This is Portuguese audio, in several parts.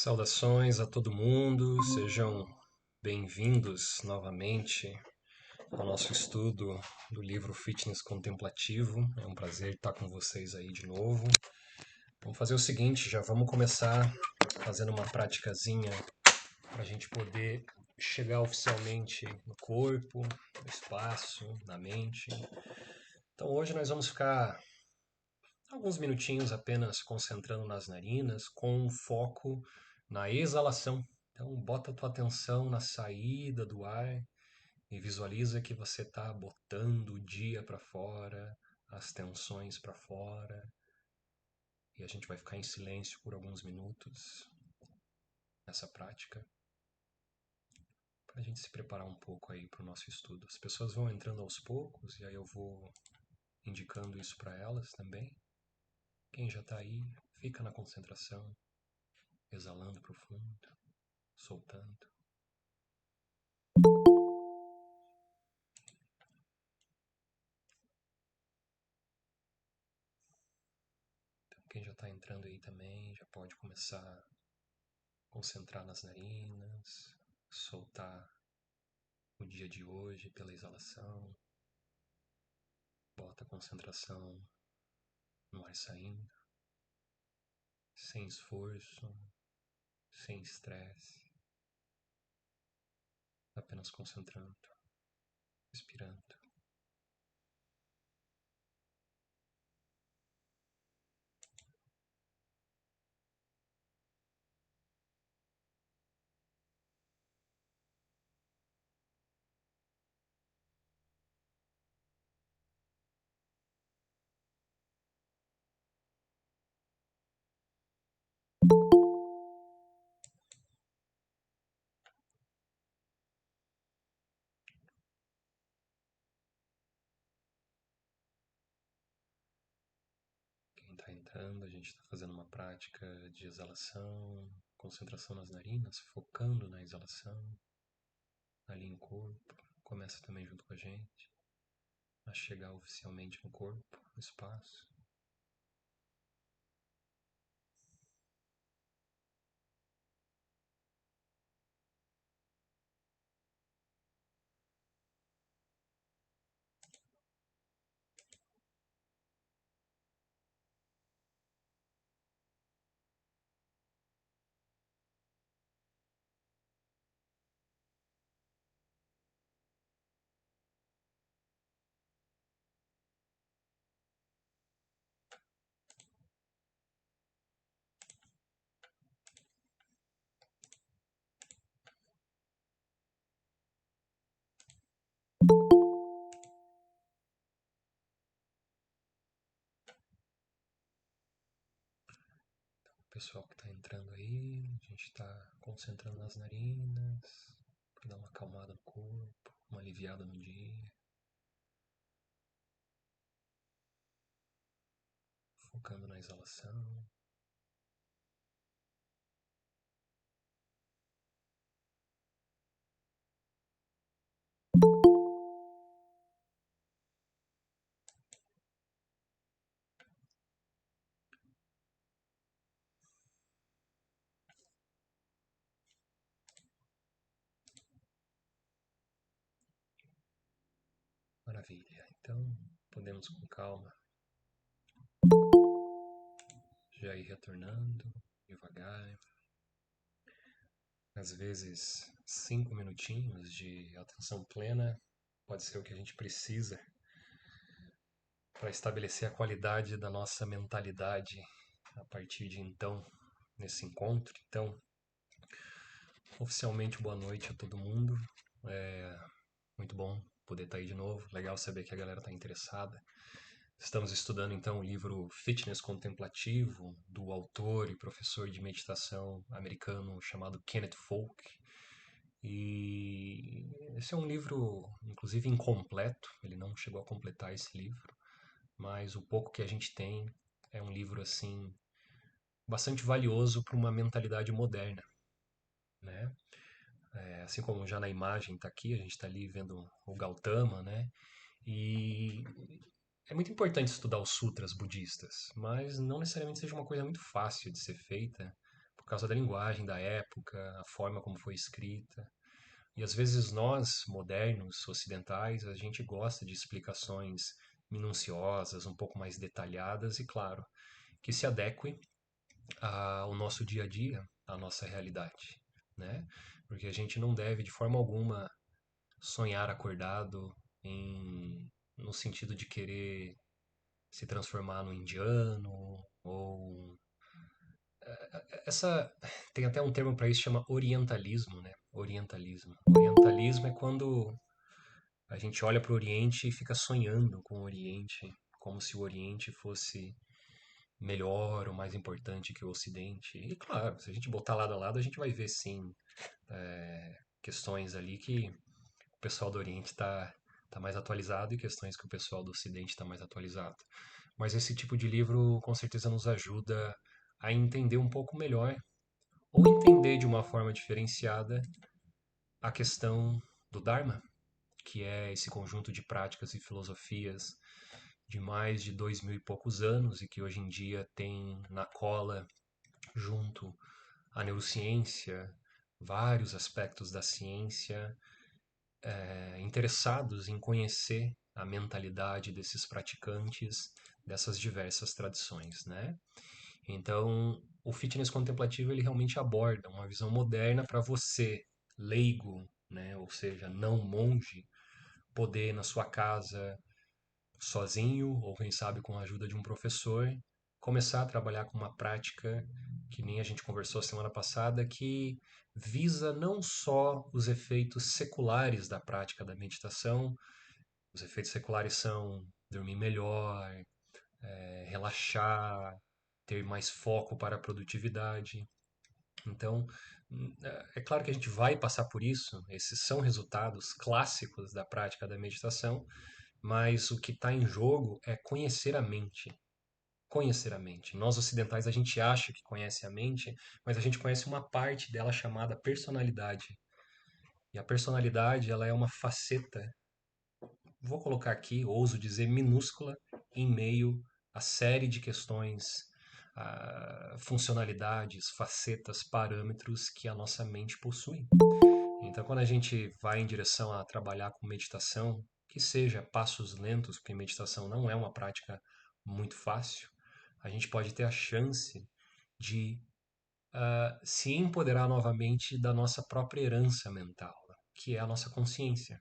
Saudações a todo mundo, sejam bem-vindos novamente ao nosso estudo do livro Fitness Contemplativo. É um prazer estar com vocês aí de novo. Vamos fazer o seguinte, já vamos começar fazendo uma praticazinha para a gente poder chegar oficialmente no corpo, no espaço, na mente. Então hoje nós vamos ficar alguns minutinhos apenas concentrando nas narinas, com foco na exalação. Então, bota a tua atenção na saída do ar e visualiza que você está botando o dia para fora, as tensões para fora. E a gente vai ficar em silêncio por alguns minutos nessa prática, para a gente se preparar um pouco aí para o nosso estudo. As pessoas vão entrando aos poucos e aí eu vou indicando isso para elas também. Quem já está aí, fica na concentração, exalando profundo, soltando. Então, quem já está entrando aí também já pode começar a concentrar nas narinas, soltar o dia de hoje pela exalação. Bota a concentração no ar saindo, sem esforço, sem estresse, apenas concentrando, respirando. Quem está entrando, a gente está fazendo uma prática de exalação, concentração nas narinas, focando na exalação, ali em corpo. Começa também junto com a gente a chegar oficialmente no corpo, no espaço. O pessoal que está entrando aí, a gente está concentrando nas narinas, para dar uma acalmada no corpo, uma aliviada no dia, focando na exalação. Maravilha. Então, podemos com calma já ir retornando devagar. Às vezes, 5 minutinhos de atenção plena pode ser o que a gente precisa para estabelecer a qualidade da nossa mentalidade a partir de então, nesse encontro. Então, oficialmente, boa noite a todo mundo. Muito bom poder estar aí de novo. Legal saber que a galera está interessada. Estamos estudando então o livro Fitness Contemplativo, do autor e professor de meditação americano chamado Kenneth Folk. E esse é um livro, inclusive, incompleto, ele não chegou a completar esse livro, mas o pouco que a gente tem é um livro assim bastante valioso para uma mentalidade moderna, né? Assim como já na imagem está aqui, a gente está ali vendo o Gautama, né? E é muito importante estudar os sutras budistas, mas não necessariamente seja uma coisa muito fácil de ser feita, por causa da linguagem da época, a forma como foi escrita. E às vezes nós, modernos, ocidentais, a gente gosta de explicações minuciosas, um pouco mais detalhadas e, claro, que se adequem ao nosso dia a dia, à nossa realidade, né? Porque a gente não deve, de forma alguma, sonhar acordado no sentido de querer se transformar no indiano ou essa tem até um termo para isso, chama orientalismo, né? Orientalismo. Orientalismo é quando a gente olha para o Oriente e fica sonhando com o Oriente, como se o Oriente fosse melhor ou mais importante que o Ocidente. E claro, se a gente botar lado a lado, a gente vai ver sim questões ali que o pessoal do Oriente tá mais atualizado e questões que o pessoal do Ocidente está mais atualizado. Mas esse tipo de livro com certeza nos ajuda a entender um pouco melhor ou entender de uma forma diferenciada a questão do Dharma, que é esse conjunto de práticas e filosofias de mais de 2000 e poucos anos e que hoje em dia tem na cola junto a neurociência, vários aspectos da ciência interessados em conhecer a mentalidade desses praticantes dessas diversas tradições, né? Então, o fitness contemplativo ele realmente aborda uma visão moderna para você, leigo, né, ou seja, não monge, poder na sua casa, sozinho ou quem sabe com a ajuda de um professor, começar a trabalhar com uma prática que nem a gente conversou semana passada, que visa não só os efeitos seculares da prática da meditação. Os efeitos seculares são dormir melhor, relaxar, ter mais foco para a produtividade. Então, é claro que a gente vai passar por isso, esses são resultados clássicos da prática da meditação, mas o que está em jogo é conhecer a mente. Conhecer a mente. Nós ocidentais a gente acha que conhece a mente, mas a gente conhece uma parte dela chamada personalidade. E a personalidade, ela é uma faceta, vou colocar aqui, ouso dizer minúscula, em meio a série de questões, funcionalidades, facetas, parâmetros que a nossa mente possui. Então, quando a gente vai em direção a trabalhar com meditação, que seja passos lentos, porque meditação não é uma prática muito fácil, a gente pode ter a chance de se empoderar novamente da nossa própria herança mental, que é a nossa consciência,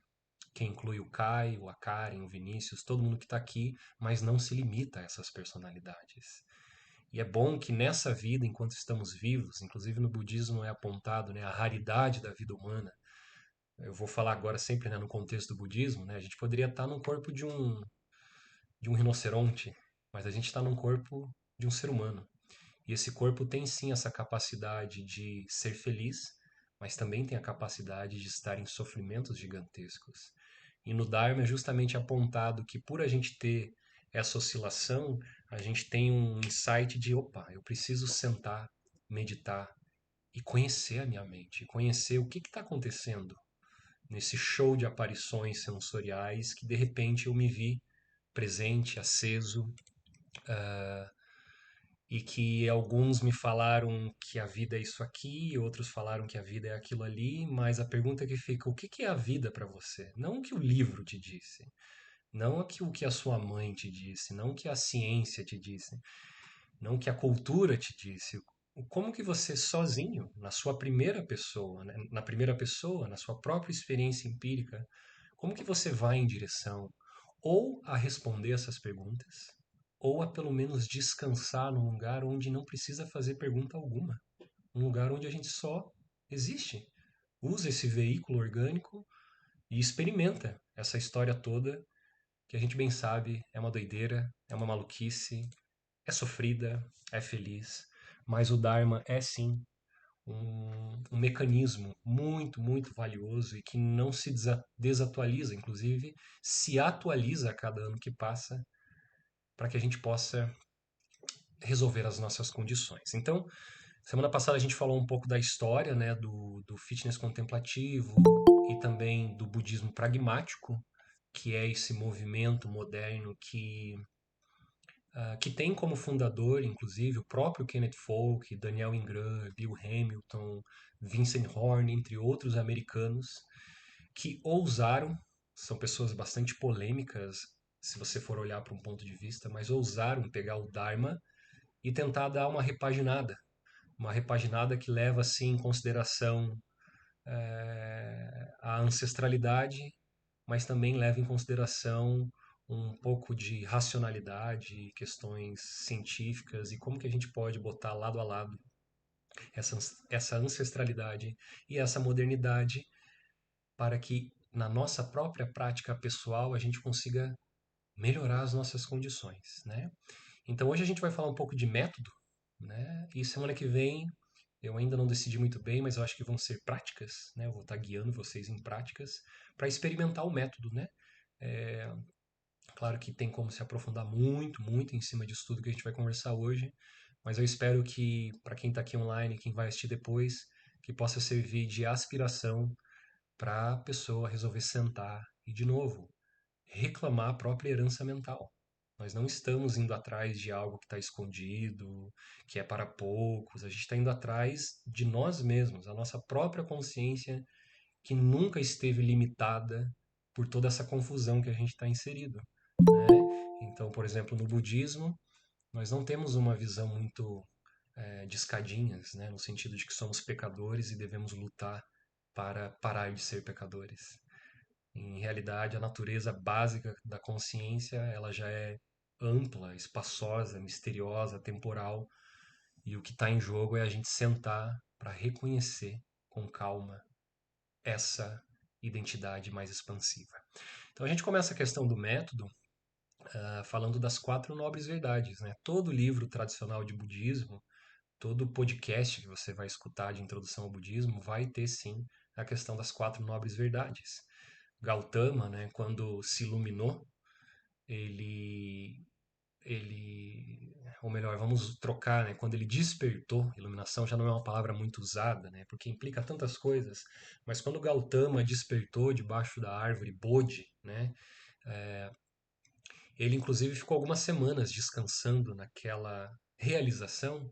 que inclui o Caio, a Karen, o Vinícius, todo mundo que está aqui, mas não se limita a essas personalidades. E é bom que nessa vida, enquanto estamos vivos, inclusive no budismo é apontado, né, a raridade da vida humana. Eu vou falar agora sempre, né, no contexto do budismo, né, a gente poderia estar no corpo de um rinoceronte, mas a gente está num corpo de um ser humano. E esse corpo tem sim essa capacidade de ser feliz, mas também tem a capacidade de estar em sofrimentos gigantescos. E no Dharma é justamente apontado que por a gente ter essa oscilação, a gente tem um insight de, opa, eu preciso sentar, meditar e conhecer a minha mente, conhecer o que está acontecendo nesse show de aparições sensoriais que de repente eu me vi presente, aceso, e que alguns me falaram que a vida é isso aqui, outros falaram que a vida é aquilo ali, mas a pergunta que fica, o que que é a vida para você? Não o que o livro te disse, não o que a sua mãe te disse, não o que a ciência te disse, não o que a cultura te disse. Como que você sozinho, na sua primeira pessoa, né? Na primeira pessoa, na sua própria experiência empírica, como que você vai em direção ou a responder essas perguntas, ou a pelo menos descansar num lugar onde não precisa fazer pergunta alguma, um lugar onde a gente só existe, usa esse veículo orgânico e experimenta essa história toda que a gente bem sabe é uma doideira, é uma maluquice, é sofrida, é feliz, mas o Dharma é sim um mecanismo muito, muito valioso e que não se desatualiza, inclusive se atualiza a cada ano que passa para que a gente possa resolver as nossas condições. Então, semana passada a gente falou um pouco da história, né, do fitness contemplativo e também do budismo pragmático, que é esse movimento moderno que que tem como fundador, inclusive, o próprio Kenneth Folk, Daniel Ingram, Bill Hamilton, Vincent Horn, entre outros americanos, que ousaram, são pessoas bastante polêmicas, se você for olhar para um ponto de vista, mas ousaram pegar o Dharma e tentar dar uma repaginada que leva assim em consideração a ancestralidade, mas também leva em consideração um pouco de racionalidade, questões científicas e como que a gente pode botar lado a lado essa, essa ancestralidade e essa modernidade para que na nossa própria prática pessoal a gente consiga melhorar as nossas condições, né? Então hoje a gente vai falar um pouco de método, né? E semana que vem eu ainda não decidi muito bem, mas eu acho que vão ser práticas, né? Eu vou estar guiando vocês em práticas para experimentar o método, né? É, claro que tem como se aprofundar muito, muito em cima disso tudo que a gente vai conversar hoje, mas eu espero que para quem está aqui online, quem vai assistir depois, que possa servir de aspiração para a pessoa resolver sentar e, de novo, reclamar a própria herança mental. Nós não estamos indo atrás de algo que está escondido, que é para poucos. A gente está indo atrás de nós mesmos, a nossa própria consciência que nunca esteve limitada por toda essa confusão que a gente está inserido, né? Então, por exemplo, no budismo, nós não temos uma visão muito de escadinhas, né? No sentido de que somos pecadores e devemos lutar para parar de ser pecadores. Em realidade, a natureza básica da consciência, ela já é ampla, espaçosa, misteriosa, temporal, e o que está em jogo é a gente sentar para reconhecer com calma essa identidade mais expansiva. Então a gente começa a questão do método falando das quatro nobres verdades, né? Todo livro tradicional de budismo, todo podcast que você vai escutar de introdução ao budismo vai ter sim a questão das quatro nobres verdades. Gautama, né, quando se iluminou, ele, ou melhor, vamos trocar, né, quando ele despertou, iluminação já não é uma palavra muito usada, né, porque implica tantas coisas, mas quando Gautama despertou debaixo da árvore Bodhi, né, ele inclusive ficou algumas semanas descansando naquela realização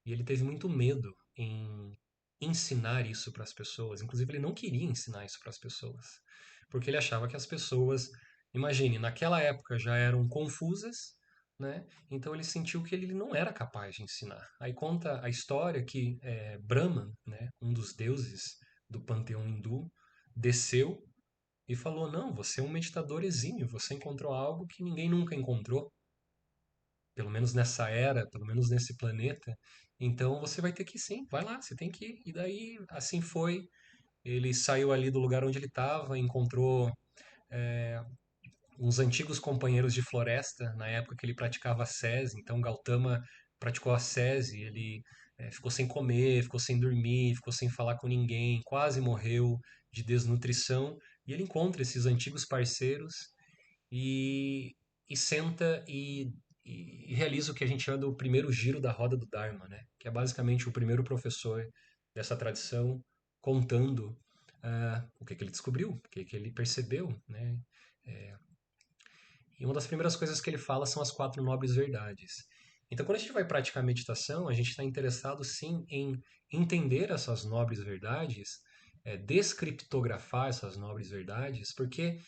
e ele teve muito medo em ensinar isso para as pessoas. Inclusive, ele não queria ensinar isso para as pessoas, porque ele achava que as pessoas, imagine, naquela época já eram confusas, né? Então ele sentiu que ele não era capaz de ensinar. Aí conta a história que Brahman, né, um dos deuses do panteão hindu, desceu e falou: Não, você é um meditador exímio, você encontrou algo que ninguém nunca encontrou, pelo menos nessa era, pelo menos nesse planeta. Então você vai ter que ir sim, vai lá, você tem que ir. E daí, assim foi. Ele saiu ali do lugar onde ele estava, encontrou uns antigos companheiros de floresta, na época que ele praticava a sese. Então Gautama praticou a sese, ele ficou sem comer, ficou sem dormir, ficou sem falar com ninguém, quase morreu de desnutrição. E ele encontra esses antigos parceiros e, e senta e realiza o que a gente chama do primeiro giro da roda do Dharma, né? Que é basicamente o primeiro professor dessa tradição contando o que ele descobriu, o que ele percebeu, né? E uma das primeiras coisas que ele fala são as quatro nobres verdades. Então, quando a gente vai praticar meditação, a gente está interessado sim em entender essas nobres verdades, descriptografar essas nobres verdades, porque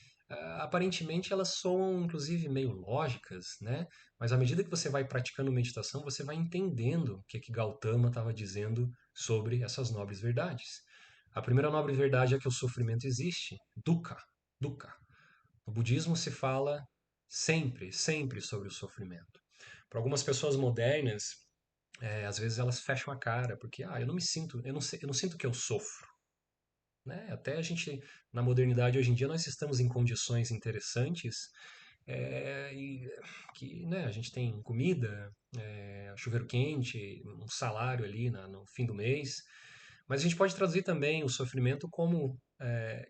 aparentemente elas soam inclusive meio lógicas, né? Mas à medida que você vai praticando meditação, você vai entendendo o que Gautama estava dizendo sobre essas nobres verdades. A primeira nobre verdade é que o sofrimento existe, dukkha, dukkha. No budismo se fala sempre, sempre sobre o sofrimento. Para algumas pessoas modernas, às vezes elas fecham a cara, porque eu não me sinto, eu não sinto que eu sofro. Né? Até a gente, na modernidade hoje em dia, nós estamos em condições interessantes, e que né, a gente tem comida, chuveiro quente, um salário ali no fim do mês, mas a gente pode traduzir também o sofrimento como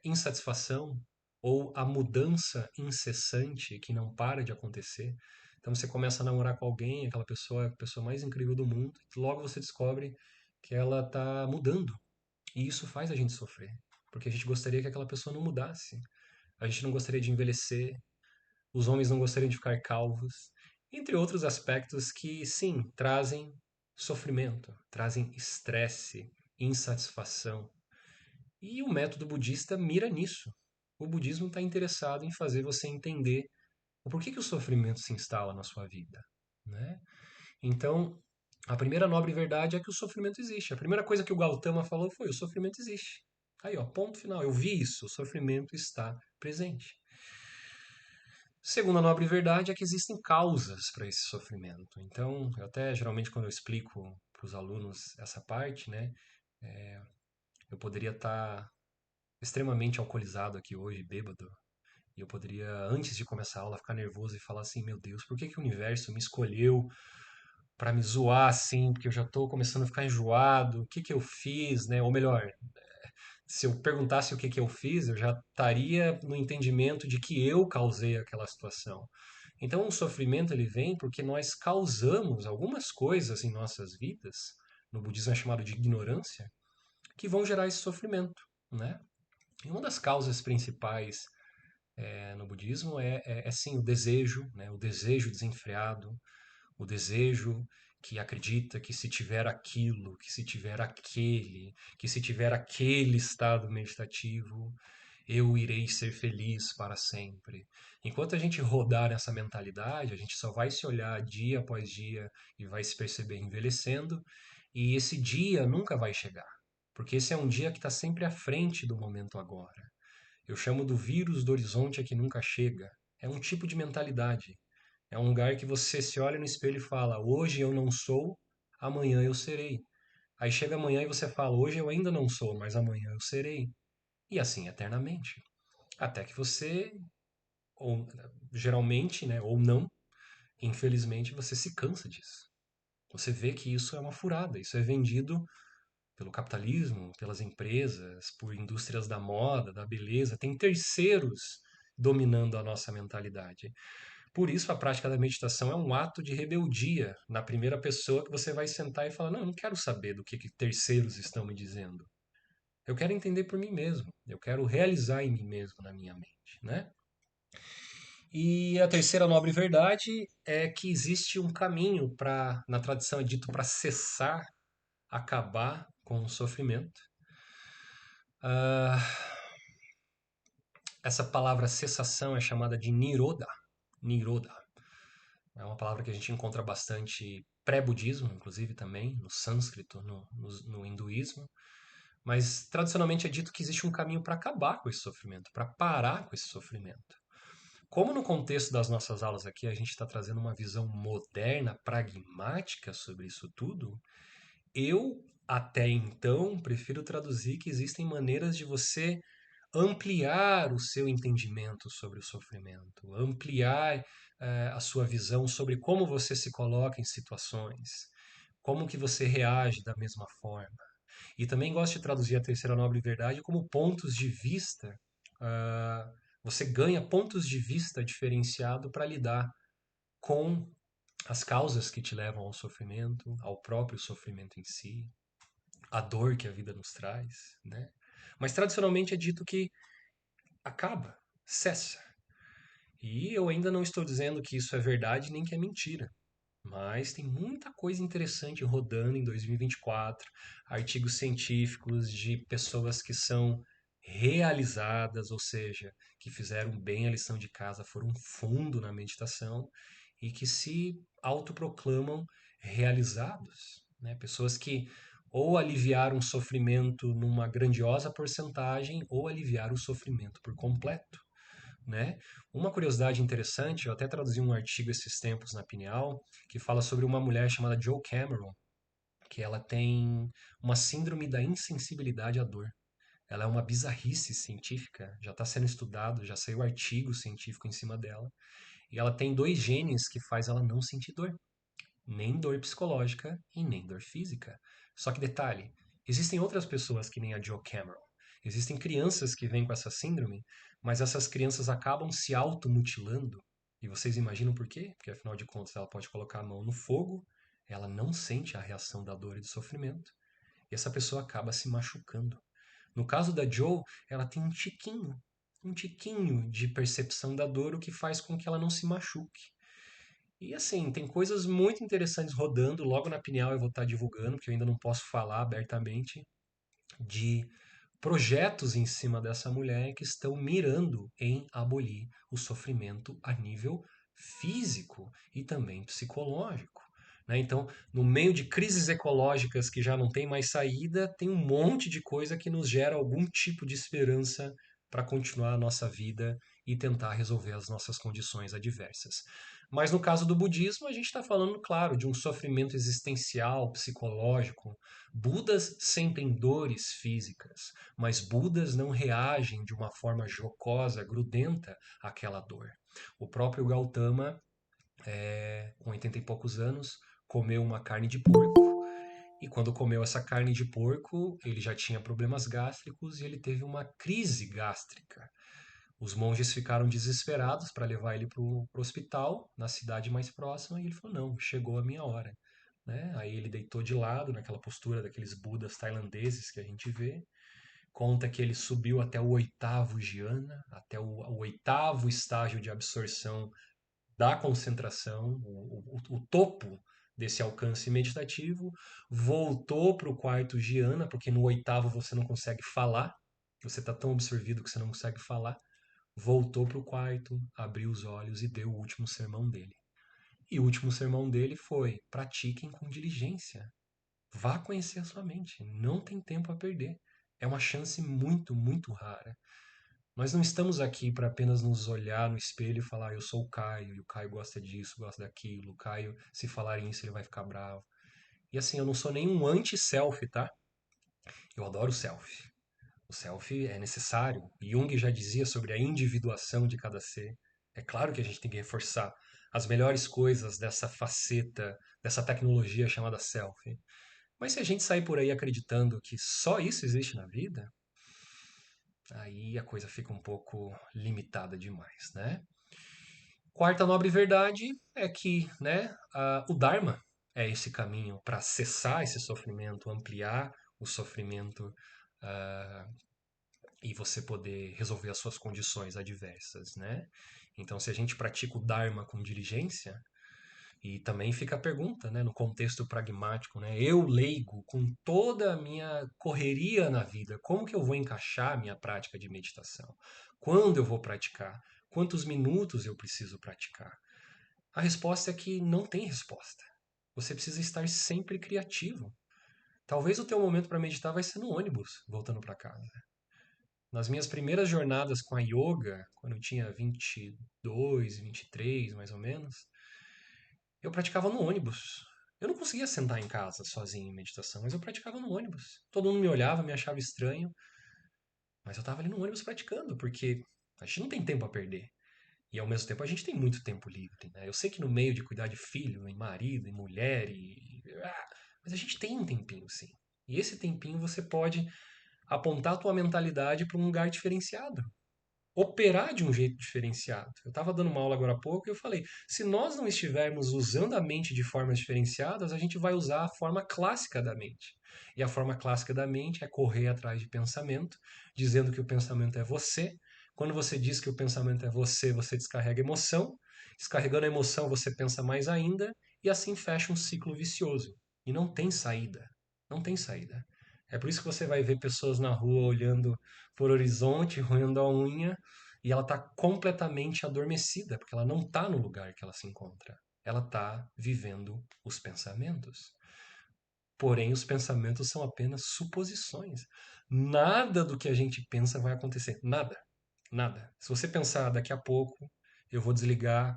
insatisfação ou a mudança incessante que não para de acontecer. Então você começa a namorar com alguém, aquela pessoa é a pessoa mais incrível do mundo, e logo você descobre que ela está mudando. E isso faz a gente sofrer, porque a gente gostaria que aquela pessoa não mudasse. A gente não gostaria de envelhecer, os homens não gostariam de ficar calvos. entre outros aspectos que, sim, trazem sofrimento, trazem estresse, insatisfação. E o método budista mira nisso. O budismo está interessado em fazer você entender o porquê que o sofrimento se instala na sua vida, né? Então, a primeira nobre verdade é que o sofrimento existe. A primeira coisa que o Gautama falou foi: o sofrimento existe. Aí, ó, ponto final. Eu vi isso, o sofrimento está presente. Segunda nobre verdade é que existem causas para esse sofrimento. Então, eu até geralmente quando eu explico para os alunos essa parte, né, eu poderia estar extremamente alcoolizado aqui hoje, bêbado, e eu poderia, antes de começar a aula, ficar nervoso e falar assim: meu Deus, por que que o universo me escolheu para me zoar assim? Porque eu já estou começando a ficar enjoado, o que que eu fiz, né? Ou melhor, se eu perguntasse o que que eu fiz, eu já estaria no entendimento de que eu causei aquela situação. Então, o sofrimento ele vem porque nós causamos algumas coisas em nossas vidas, no budismo é chamado de ignorância, que vão gerar esse sofrimento, né? E uma das causas principais no budismo é sim o desejo, né? O desejo desenfreado, o desejo que acredita que se tiver aquilo, que se tiver aquele, que se tiver aquele estado meditativo, eu irei ser feliz para sempre. Enquanto a gente rodar nessa mentalidade, a gente só vai se olhar dia após dia e vai se perceber envelhecendo, e esse dia nunca vai chegar, porque esse é um dia que está sempre à frente do momento agora. Eu chamo do vírus do horizonte que nunca chega. É um tipo de mentalidade. É um lugar que você se olha no espelho e fala: hoje eu não sou, amanhã eu serei. Aí chega amanhã e você fala: hoje eu ainda não sou, mas amanhã eu serei. E assim eternamente. Até que você, ou geralmente, né, ou não, infelizmente, você se cansa disso. Você vê que isso é uma furada, isso é vendido pelo capitalismo, pelas empresas, por indústrias da moda, da beleza, tem terceiros dominando a nossa mentalidade. Por isso, a prática da meditação é um ato de rebeldia na primeira pessoa que você vai sentar e falar: não, eu não quero saber do que terceiros estão me dizendo. Eu quero entender por mim mesmo. Eu quero realizar em mim mesmo, na minha mente, né? E a terceira nobre verdade é que existe um caminho para, na tradição é dito, para cessar, acabar com o sofrimento. Ah, essa palavra cessação é chamada de Niroda. Niroda. É uma palavra que a gente encontra bastante pré-budismo, inclusive também, no sânscrito, no hinduísmo. Mas tradicionalmente é dito que existe um caminho para acabar com esse sofrimento, para parar com esse sofrimento. Como no contexto das nossas aulas aqui a gente está trazendo uma visão moderna, pragmática sobre isso tudo, eu até então prefiro traduzir que existem maneiras de você ampliar o seu entendimento sobre o sofrimento, ampliar a sua visão sobre como você se coloca em situações, como que você reage da mesma forma. E também gosto de traduzir a terceira nobre verdade como pontos de vista. ah, Você ganha pontos de vista diferenciado para lidar com as causas que te levam ao sofrimento, ao próprio sofrimento em si, a dor que a vida nos traz, né? Mas tradicionalmente é dito que acaba, cessa. E eu ainda não estou dizendo que isso é verdade nem que é mentira. Mas tem muita coisa interessante rodando em 2024, artigos científicos de pessoas que são realizadas, ou seja, que fizeram bem a lição de casa, foram fundo na meditação e que se autoproclamam realizados, né? Pessoas que ou aliviaram o sofrimento numa grandiosa porcentagem ou aliviaram o sofrimento por completo, né? Uma curiosidade interessante, eu até traduzi um artigo esses tempos na Pineal, que fala sobre uma mulher chamada Jo Cameron, que ela tem uma síndrome da insensibilidade à dor. Ela é uma bizarrice científica, já está sendo estudado, já saiu artigo científico em cima dela, e ela tem dois genes que faz ela não sentir dor, nem dor psicológica e nem dor física. Só que detalhe, existem outras pessoas que nem a Jo Cameron. Existem crianças que vêm com essa síndrome, mas essas crianças acabam se automutilando. E vocês imaginam por quê? Porque afinal de contas ela pode colocar a mão no fogo, ela não sente a reação da dor e do sofrimento, e essa pessoa acaba se machucando. No caso da Jo, ela tem um tiquinho de percepção da dor, o que faz com que ela não se machuque. E assim, tem coisas muito interessantes rodando. Logo na Pineal eu vou estar divulgando, porque eu ainda não posso falar abertamente, de projetos em cima dessa mulher que estão mirando em abolir o sofrimento a nível físico e também psicológico. Né? Então, no meio de crises ecológicas que já não tem mais saída, tem um monte de coisa que nos gera algum tipo de esperança para continuar a nossa vida e tentar resolver as nossas condições adversas. Mas no caso do budismo, a gente está falando, claro, de um sofrimento existencial, psicológico. Budas sentem dores físicas, mas Budas não reagem de uma forma jocosa, grudenta àquela dor. O próprio Gautama, com 80 e poucos anos, comeu uma carne de porco. E quando comeu essa carne de porco, ele já tinha problemas gástricos e ele teve uma crise gástrica. Os monges ficaram desesperados para levar ele para o hospital, na cidade mais próxima, e ele falou: não, chegou a minha hora. Né? Aí ele deitou de lado, naquela postura daqueles budas tailandeses que a gente vê. Conta que ele subiu até o oitavo jhana, até o oitavo estágio de absorção da concentração, o topo desse alcance meditativo, voltou para o quarto jhana, porque no oitavo você não consegue falar, você está tão absorvido que você não consegue falar, voltou para o quarto, abriu os olhos e deu o último sermão dele. E o último sermão dele foi: pratiquem com diligência. Vá conhecer a sua mente. Não tem tempo a perder. É uma chance muito, muito rara. Nós não estamos aqui para apenas nos olhar no espelho e falar: eu sou o Caio, e o Caio gosta disso, gosta daquilo. O Caio, se falarem isso, ele vai ficar bravo. E assim, eu não sou nenhum anti-selfie, tá? Eu adoro o selfie. O selfie é necessário. Jung já dizia sobre a individuação de cada ser. É claro que a gente tem que reforçar as melhores coisas dessa faceta, dessa tecnologia chamada selfie. Mas se a gente sair por aí acreditando que só isso existe na vida, aí a coisa fica um pouco limitada demais, né? Quarta nobre verdade é que, né, o Dharma é esse caminho para cessar esse sofrimento, ampliar o sofrimento ah, e você poder resolver as suas condições adversas, né? Então, se a gente pratica o Dharma com diligência, e também fica a pergunta, né, no contexto pragmático, né, eu leigo, com toda a minha correria na vida, como que eu vou encaixar a minha prática de meditação? Quando eu vou praticar? Quantos minutos eu preciso praticar? A resposta é que não tem resposta. Você precisa estar sempre criativo. Talvez o teu momento para meditar vai ser no ônibus, voltando para casa. Nas minhas primeiras jornadas com a yoga, quando eu tinha 22, 23, mais ou menos, eu praticava no ônibus. Eu não conseguia sentar em casa sozinho em meditação, mas eu praticava no ônibus. Todo mundo me olhava, me achava estranho, mas eu estava ali no ônibus praticando, porque a gente não tem tempo a perder. E ao mesmo tempo a gente tem muito tempo livre, né? Eu sei que no meio de cuidar de filho, e marido, e mulher, mas a gente tem um tempinho, sim. E esse tempinho você pode apontar a tua mentalidade para um lugar diferenciado, operar de um jeito diferenciado. Eu estava dando uma aula agora há pouco e eu falei: se nós não estivermos usando a mente de formas diferenciadas, a gente vai usar a forma clássica da mente. E a forma clássica da mente é correr atrás de pensamento, dizendo que o pensamento é você. Quando você diz que o pensamento é você, você descarrega emoção. Descarregando a emoção, você pensa mais ainda, e assim fecha um ciclo vicioso. E não tem saída. Não tem saída. É por isso que você vai ver pessoas na rua olhando por horizonte, roendo a unha, e ela está completamente adormecida, porque ela não está no lugar que ela se encontra. Ela está vivendo os pensamentos. Porém, os pensamentos são apenas suposições. Nada do que a gente pensa vai acontecer. Nada. Nada. Se você pensar daqui a pouco, eu vou desligar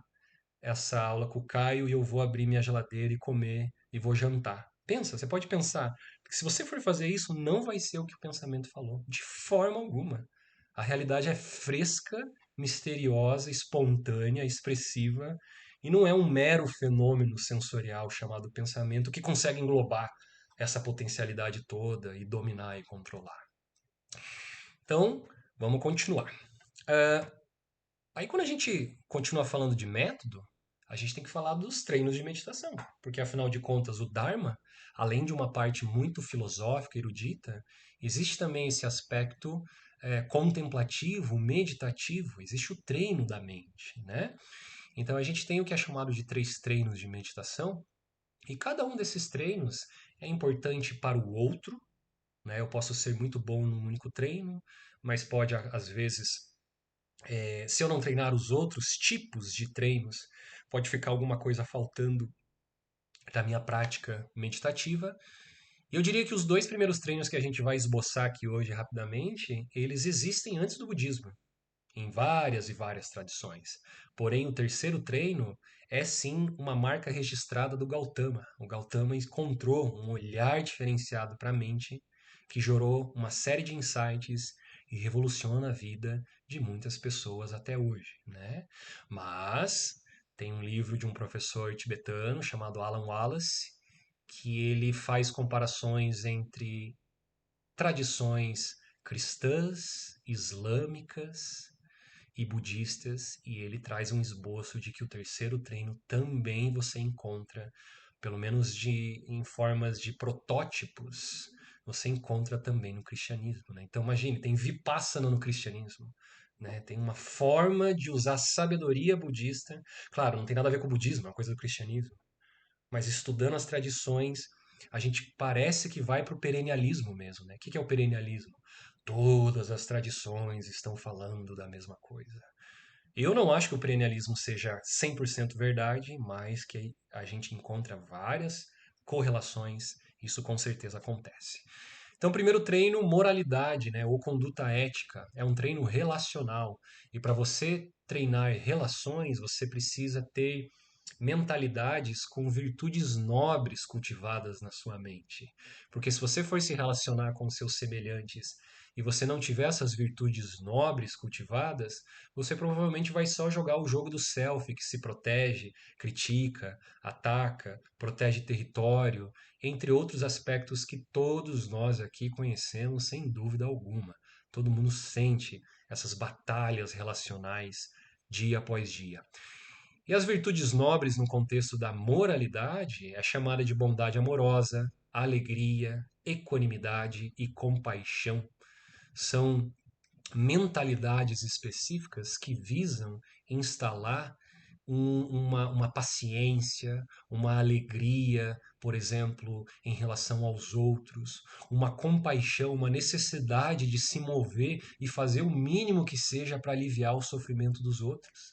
essa aula com o Caio e eu vou abrir minha geladeira e comer e vou jantar. Pensa, você pode pensar. Porque se você for fazer isso, não vai ser o que o pensamento falou. De forma alguma. A realidade é fresca, misteriosa, espontânea, expressiva, e não é um mero fenômeno sensorial chamado pensamento que consegue englobar essa potencialidade toda e dominar e controlar. Então, vamos continuar. Aí, quando a gente continua falando de método, a gente tem que falar dos treinos de meditação, porque afinal de contas, o Dharma, além de uma parte muito filosófica, erudita, existe também esse aspecto contemplativo, meditativo, existe o treino da mente, né? Então a gente tem o que é chamado de 3 treinos de meditação, e cada um desses treinos é importante para o outro, né? Eu posso ser muito bom num único treino, mas pode, às vezes, se eu não treinar os outros tipos de treinos, pode ficar alguma coisa faltando da minha prática meditativa. E eu diria que os 2 primeiros treinos que a gente vai esboçar aqui hoje rapidamente, eles existem antes do budismo, em várias e várias tradições. Porém, o terceiro treino é sim uma marca registrada do Gautama. O Gautama encontrou um olhar diferenciado para a mente que gerou uma série de insights e revoluciona a vida de muitas pessoas até hoje, né? Mas tem um livro de um professor tibetano chamado Alan Wallace que ele faz comparações entre tradições cristãs, islâmicas e budistas, e ele traz um esboço de que o terceiro treino também você encontra, pelo menos em formas de protótipos, você encontra também no cristianismo, né? Então imagine, tem Vipassana no cristianismo, né? Tem uma forma de usar a sabedoria budista, claro, não tem nada a ver com o budismo, é uma coisa do cristianismo, mas estudando as tradições, a gente parece que vai para o perennialismo mesmo, né? O que é o perennialismo? Todas as tradições estão falando da mesma coisa. Eu não acho que o perennialismo seja 100% verdade, mas que a gente encontra várias correlações, isso com certeza acontece. Então, primeiro treino, moralidade, né, ou conduta ética, é um treino relacional. E para você treinar relações, você precisa ter mentalidades com virtudes nobres cultivadas na sua mente. Porque se você for se relacionar com seus semelhantes e você não tiver essas virtudes nobres cultivadas, você provavelmente vai só jogar o jogo do selfie, que se protege, critica, ataca, protege território, entre outros aspectos que todos nós aqui conhecemos sem dúvida alguma. Todo mundo sente essas batalhas relacionais dia após dia. E as virtudes nobres no contexto da moralidade é chamada de bondade amorosa, alegria, equanimidade e compaixão. São mentalidades específicas que visam instalar uma paciência, uma alegria, por exemplo, em relação aos outros, uma compaixão, uma necessidade de se mover e fazer o mínimo que seja para aliviar o sofrimento dos outros.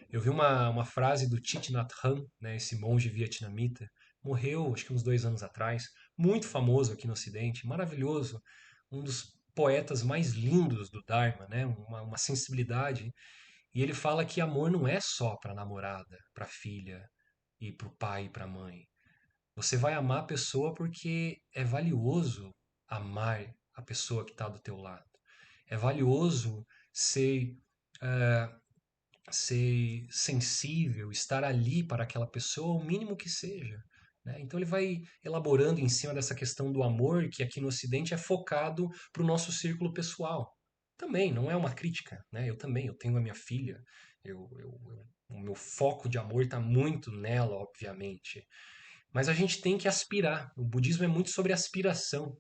Eu vi uma frase do Thich Nhat Hanh, né, esse monge vietnamita, morreu acho que uns 2 anos atrás, muito famoso aqui no Ocidente, maravilhoso, um dos poetas mais lindos do Dharma, né, uma sensibilidade. E ele fala que amor não é só para a namorada, para a filha e para o pai e para a mãe. Você vai amar a pessoa porque é valioso amar a pessoa que está do teu lado. É valioso ser ser sensível, estar ali para aquela pessoa, o mínimo que seja. Né? Então ele vai elaborando em cima dessa questão do amor, que aqui no Ocidente é focado para o nosso círculo pessoal. Também, não é uma crítica. Né? Eu também, eu tenho a minha filha, o meu foco de amor está muito nela, obviamente. Mas a gente tem que aspirar. O budismo é muito sobre aspiração.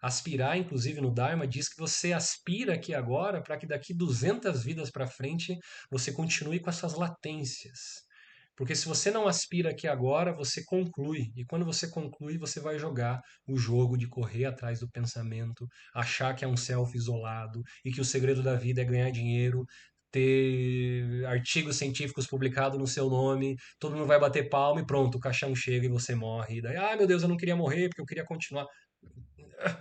Aspirar, inclusive no Dharma, diz que você aspira aqui agora para que daqui 200 vidas para frente você continue com essas latências. Porque se você não aspira aqui agora, você conclui. E quando você conclui, você vai jogar o jogo de correr atrás do pensamento, achar que é um self isolado e que o segredo da vida é ganhar dinheiro, ter artigos científicos publicados no seu nome, todo mundo vai bater palma e pronto, o caixão chega e você morre. E daí, ah, meu Deus, eu não queria morrer porque eu queria continuar,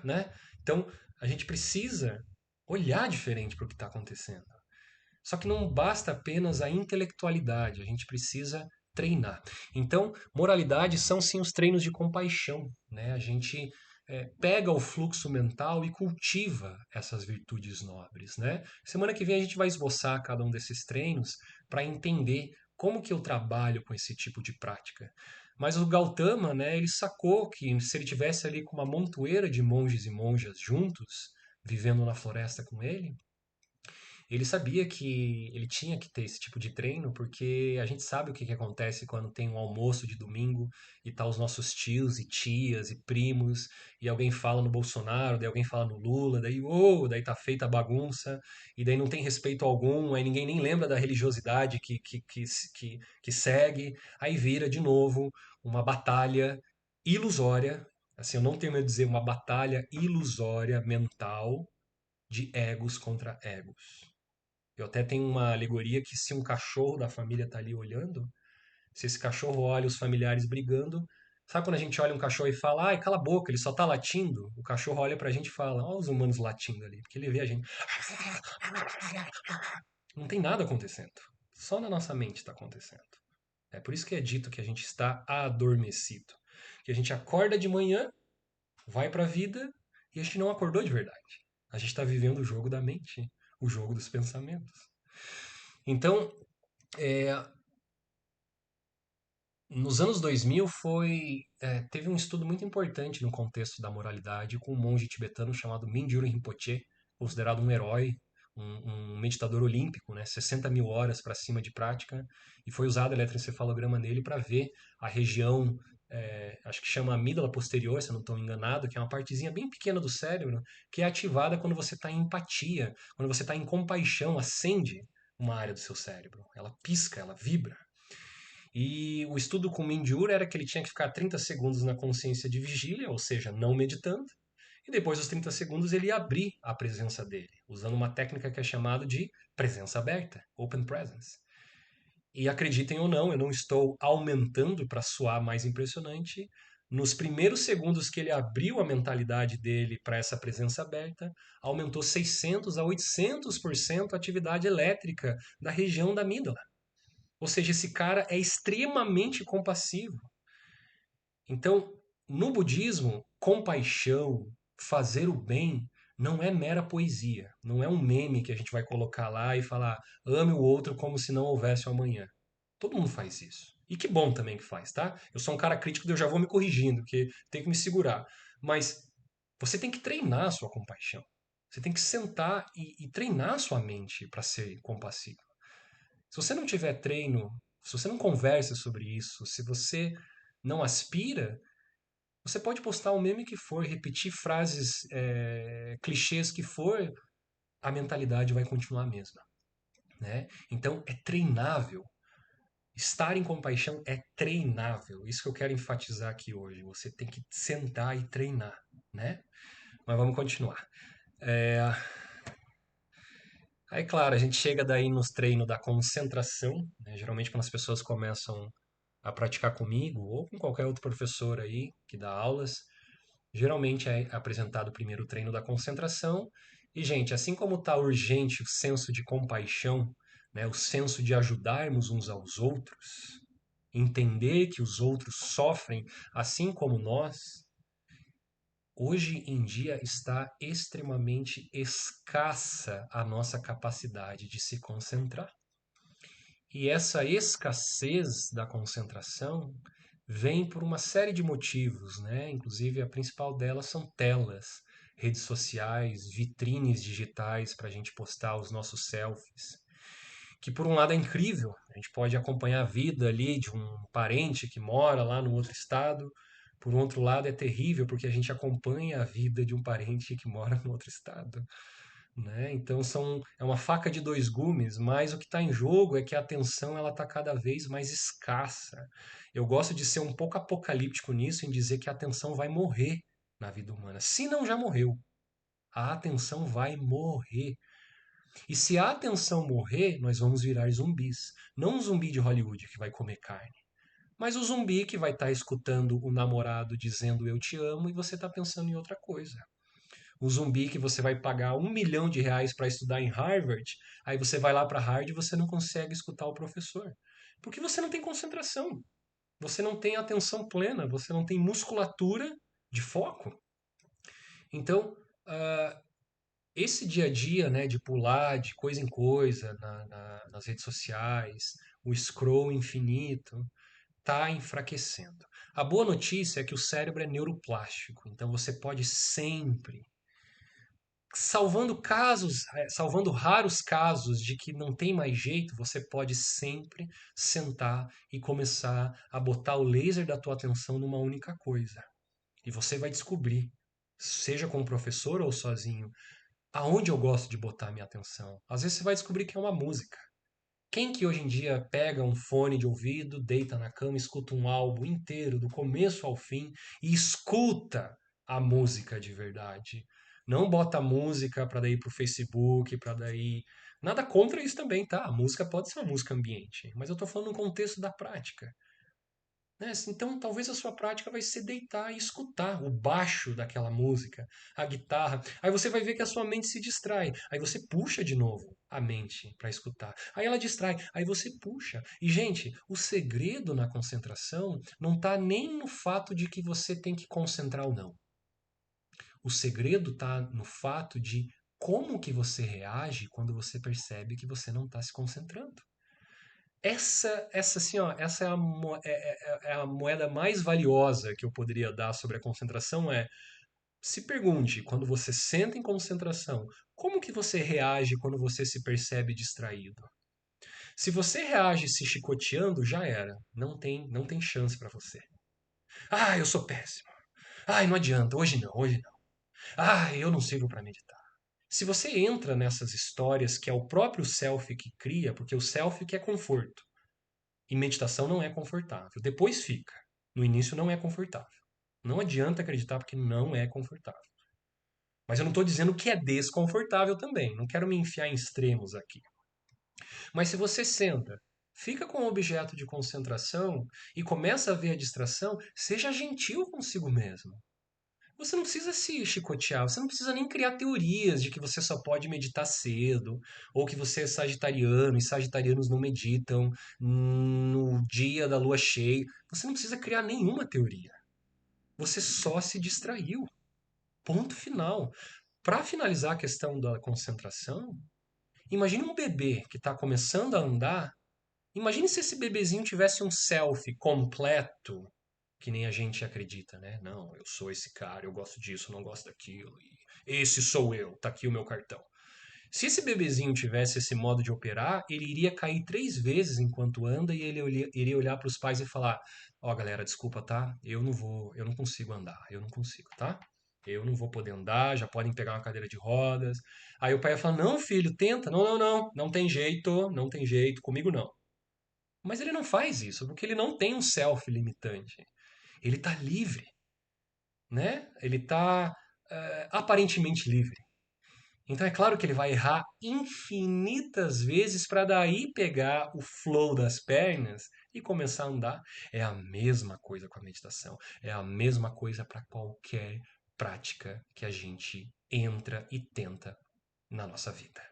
né? Então, a gente precisa olhar diferente para o que está acontecendo. Só que não basta apenas a intelectualidade, a gente precisa treinar. Então, moralidade são sim os treinos de compaixão, né? A gente pega o fluxo mental e cultiva essas virtudes nobres, né? Semana que vem a gente vai esboçar cada um desses treinos para entender como que eu trabalho com esse tipo de prática. Mas o Gautama, né, ele sacou que se ele tivesse ali com uma montoeira de monges e monjas juntos, vivendo na floresta com ele, Ele sabia que ele tinha que ter esse tipo de treino, porque a gente sabe o que que acontece quando tem um almoço de domingo e tá os nossos tios e tias e primos, e alguém fala no Bolsonaro, daí alguém fala no Lula, daí tá feita a bagunça, e daí não tem respeito algum, aí ninguém nem lembra da religiosidade que segue, aí vira de novo uma batalha ilusória, assim, eu não tenho medo de dizer uma batalha ilusória mental de egos contra egos. Eu até tenho uma alegoria que se um cachorro da família está ali olhando, se esse cachorro olha os familiares brigando, sabe quando a gente olha um cachorro e fala, ai, cala a boca, ele só tá latindo? O cachorro olha pra gente e fala, ó os humanos latindo ali, porque ele vê a gente. Não tem nada acontecendo. Só na nossa mente está acontecendo. É por isso que é dito que a gente está adormecido. Que a gente acorda de manhã, vai para a vida e a gente não acordou de verdade. A gente está vivendo o jogo da mente, o jogo dos pensamentos. Então, é, nos anos 2000 teve um estudo muito importante no contexto da moralidade com um monge tibetano chamado Mingyur Rinpoche, considerado um herói, um meditador olímpico, né, 60 mil horas para cima de prática, e foi usado eletroencefalograma nele para ver a região, acho que chama amígdala posterior, se eu não estou enganado, que é uma partezinha bem pequena do cérebro, que é ativada quando você está em empatia, quando você está em compaixão, acende uma área do seu cérebro, ela pisca, ela vibra. E o estudo com Mindyur era que ele tinha que ficar 30 segundos na consciência de vigília, ou seja, não meditando, e depois dos 30 segundos ele ia abrir a presença dele, usando uma técnica que é chamada de presença aberta, open presence. E acreditem ou não, eu não estou aumentando para soar mais impressionante. Nos primeiros segundos que ele abriu a mentalidade dele para essa presença aberta, aumentou 600 a 800% a atividade elétrica da região da amígdala. Ou seja, esse cara é extremamente compassivo. Então, no budismo, compaixão, fazer o bem, não é mera poesia. Não é um meme que a gente vai colocar lá e falar ame o outro como se não houvesse um amanhã. Todo mundo faz isso. E que bom também que faz, tá? Eu sou um cara crítico, eu já vou me corrigindo, porque tem que me segurar. Mas você tem que treinar a sua compaixão. Você tem que sentar e treinar a sua mente para ser compassivo. Se você não tiver treino, se você não conversa sobre isso, se você não aspira, você pode postar o meme que for, repetir frases clichês que for, a mentalidade vai continuar a mesma, né? Então é treinável. Estar em compaixão é treinável. Isso que eu quero enfatizar aqui hoje. Você tem que sentar e treinar, né? Mas vamos continuar. É... Aí, claro, a gente chega daí nos treinos da concentração, né? Geralmente quando as pessoas começam a praticar comigo ou com qualquer outro professor aí que dá aulas. Geralmente é apresentado primeiro o treino da concentração. E, gente, assim como está urgente o senso de compaixão, né, o senso de ajudarmos uns aos outros, entender que os outros sofrem assim como nós, hoje em dia está extremamente escassa a nossa capacidade de se concentrar. E essa escassez da concentração vem por uma série de motivos, né? Inclusive, a principal delas são telas, redes sociais, vitrines digitais para a gente postar os nossos selfies. Que por um lado é incrível, a gente pode acompanhar a vida ali de um parente que mora lá no outro estado. Por um outro lado é terrível porque a gente acompanha a vida de um parente que mora no outro estado, né? Então é uma faca de dois gumes, mas o que está em jogo é que a atenção ela está cada vez mais escassa. Eu gosto de ser um pouco apocalíptico nisso, em dizer que a atenção vai morrer na vida humana. Se não já morreu, a atenção vai morrer. E se a atenção morrer, nós vamos virar zumbis. Não um zumbi de Hollywood que vai comer carne, mas o zumbi que vai estar escutando o namorado dizendo eu te amo e você está pensando em outra coisa. Um zumbi que você vai pagar R$ 1 milhão para estudar em Harvard, aí você vai lá para Harvard e você não consegue escutar o professor. Porque você não tem concentração, você não tem atenção plena, você não tem musculatura de foco. Então, esse dia a dia, né, de pular de coisa em coisa nas redes sociais, o scroll infinito, está enfraquecendo. A boa notícia é que o cérebro é neuroplástico, então você pode sempre salvando raros casos de que não tem mais jeito, você pode sempre sentar e começar a botar o laser da tua atenção numa única coisa. E você vai descobrir, seja com o professor ou sozinho, aonde eu gosto de botar minha atenção. Às vezes você vai descobrir que é uma música. Quem que hoje em dia pega um fone de ouvido, deita na cama, escuta um álbum inteiro, do começo ao fim, e escuta a música de verdade? Não bota música para daí pro Facebook, para daí. Nada contra isso também, tá? A música pode ser uma música ambiente, mas eu tô falando no contexto da prática. Né? Então, talvez a sua prática vai ser deitar e escutar o baixo daquela música, a guitarra. Aí você vai ver que a sua mente se distrai. Aí você puxa de novo a mente para escutar. Aí ela distrai. Aí você puxa. E, gente, o segredo na concentração não está nem no fato de que você tem que concentrar ou não. O segredo está no fato de como que você reage quando você percebe que você não está se concentrando. Essa assim, ó, essa é é a moeda mais valiosa que eu poderia dar sobre a concentração se pergunte, quando você senta em concentração, como que você reage quando você se percebe distraído? Se você reage se chicoteando, já era. Não tem chance para você. Ah, eu sou péssimo. Ai, não adianta, hoje não. Ah, eu não sirvo para meditar. Se você entra nessas histórias que é o próprio self que cria, porque o self quer conforto. E meditação não é confortável. Depois fica. No início não é confortável. Não adianta acreditar porque não é confortável. Mas eu não estou dizendo que é desconfortável também. Não quero me enfiar em extremos aqui. Mas se você senta, fica com o objeto de concentração e começa a ver a distração, seja gentil consigo mesmo. Você não precisa se chicotear, você não precisa nem criar teorias de que você só pode meditar cedo, ou que você é sagitariano e sagitarianos não meditam no dia da lua cheia. Você não precisa criar nenhuma teoria. Você só se distraiu. Ponto final. Para finalizar a questão da concentração, imagine um bebê que está começando a andar. Imagine se esse bebezinho tivesse um selfie completo que nem a gente acredita, né? Não, eu sou esse cara, eu gosto disso, não gosto daquilo. E esse sou eu, tá aqui o meu cartão. Se esse bebezinho tivesse esse modo de operar, ele iria cair 3 vezes enquanto anda e ele iria olhar para os pais e falar: Ó, galera, desculpa, tá? Eu não consigo andar, eu não consigo, tá? Eu não vou poder andar, já podem pegar uma cadeira de rodas. Aí o pai ia falar: Não, filho, tenta. Não tem jeito, não tem jeito, comigo não. Mas ele não faz isso, porque ele não tem um self limitante. Ele está livre, né? Ele está aparentemente livre. Então é claro que ele vai errar infinitas vezes para daí pegar o flow das pernas e começar a andar. É a mesma coisa com a meditação. É a mesma coisa para qualquer prática que a gente entra e tenta na nossa vida.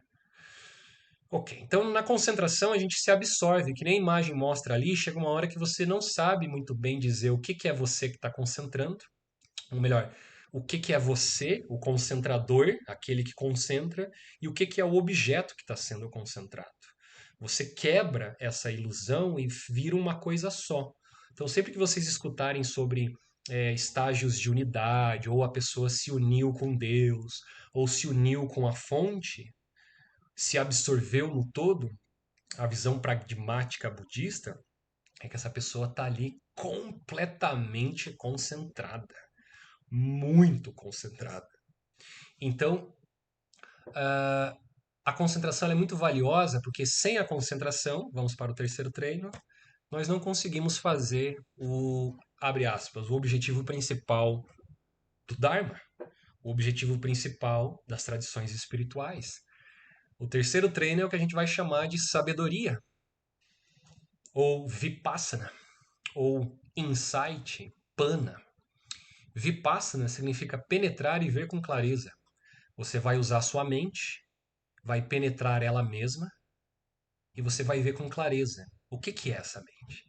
Ok, então na concentração a gente se absorve, que nem a imagem mostra ali, chega uma hora que você não sabe muito bem dizer o que é você que está concentrando, ou melhor, o que é você, o concentrador, aquele que concentra, e o que é o objeto que está sendo concentrado. Você quebra essa ilusão e vira uma coisa só. Então, sempre que vocês escutarem sobre estágios de unidade, ou a pessoa se uniu com Deus, ou se uniu com a fonte, se absorveu no todo, a visão pragmática budista é que essa pessoa está ali completamente concentrada, muito concentrada. Então, a concentração é muito valiosa porque sem a concentração, vamos para o terceiro treino, nós não conseguimos fazer abre aspas, o objetivo principal do Dharma, o objetivo principal das tradições espirituais. O terceiro treino é o que a gente vai chamar de sabedoria, ou vipassana, ou insight, pana. Vipassana significa penetrar e ver com clareza. Você vai usar sua mente, vai penetrar ela mesma e você vai ver com clareza o que é essa mente.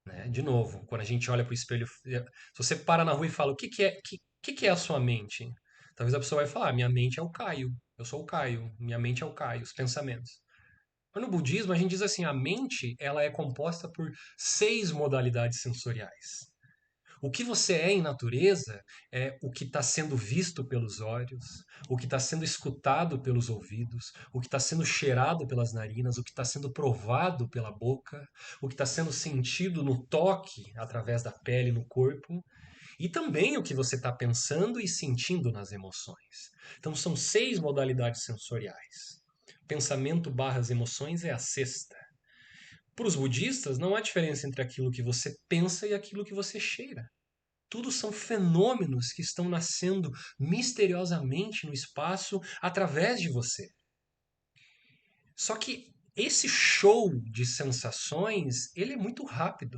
Né? De novo, quando a gente olha para o espelho, se você para na rua e fala que é a sua mente, talvez a pessoa vai falar: minha mente é o Caio, eu sou o Caio, minha mente é o Caio, os pensamentos. Mas no budismo a gente diz assim: a mente ela é composta por 6 modalidades sensoriais. O que você é em natureza é o que está sendo visto pelos olhos, o que está sendo escutado pelos ouvidos, o que está sendo cheirado pelas narinas, o que está sendo provado pela boca, o que está sendo sentido no toque através da pele no corpo, e também o que você está pensando e sentindo nas emoções. Então são 6 modalidades sensoriais. Pensamento barra as emoções é a sexta. Para os budistas, não há diferença entre aquilo que você pensa e aquilo que você cheira. Tudo são fenômenos que estão nascendo misteriosamente no espaço através de você. Só que esse show de sensações, ele é muito rápido.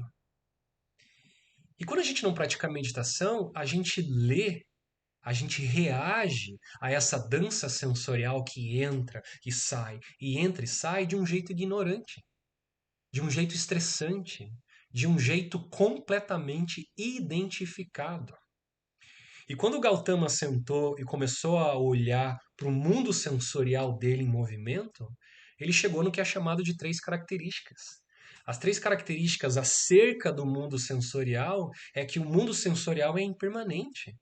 E quando a gente não pratica meditação, a gente lê, a gente reage a essa dança sensorial que entra e sai de um jeito ignorante, de um jeito estressante, de um jeito completamente identificado. E quando o Gautama sentou e começou a olhar para o mundo sensorial dele em movimento, ele chegou no que é chamado de 3 características. As 3 características acerca do mundo sensorial é que o mundo sensorial é impermanente.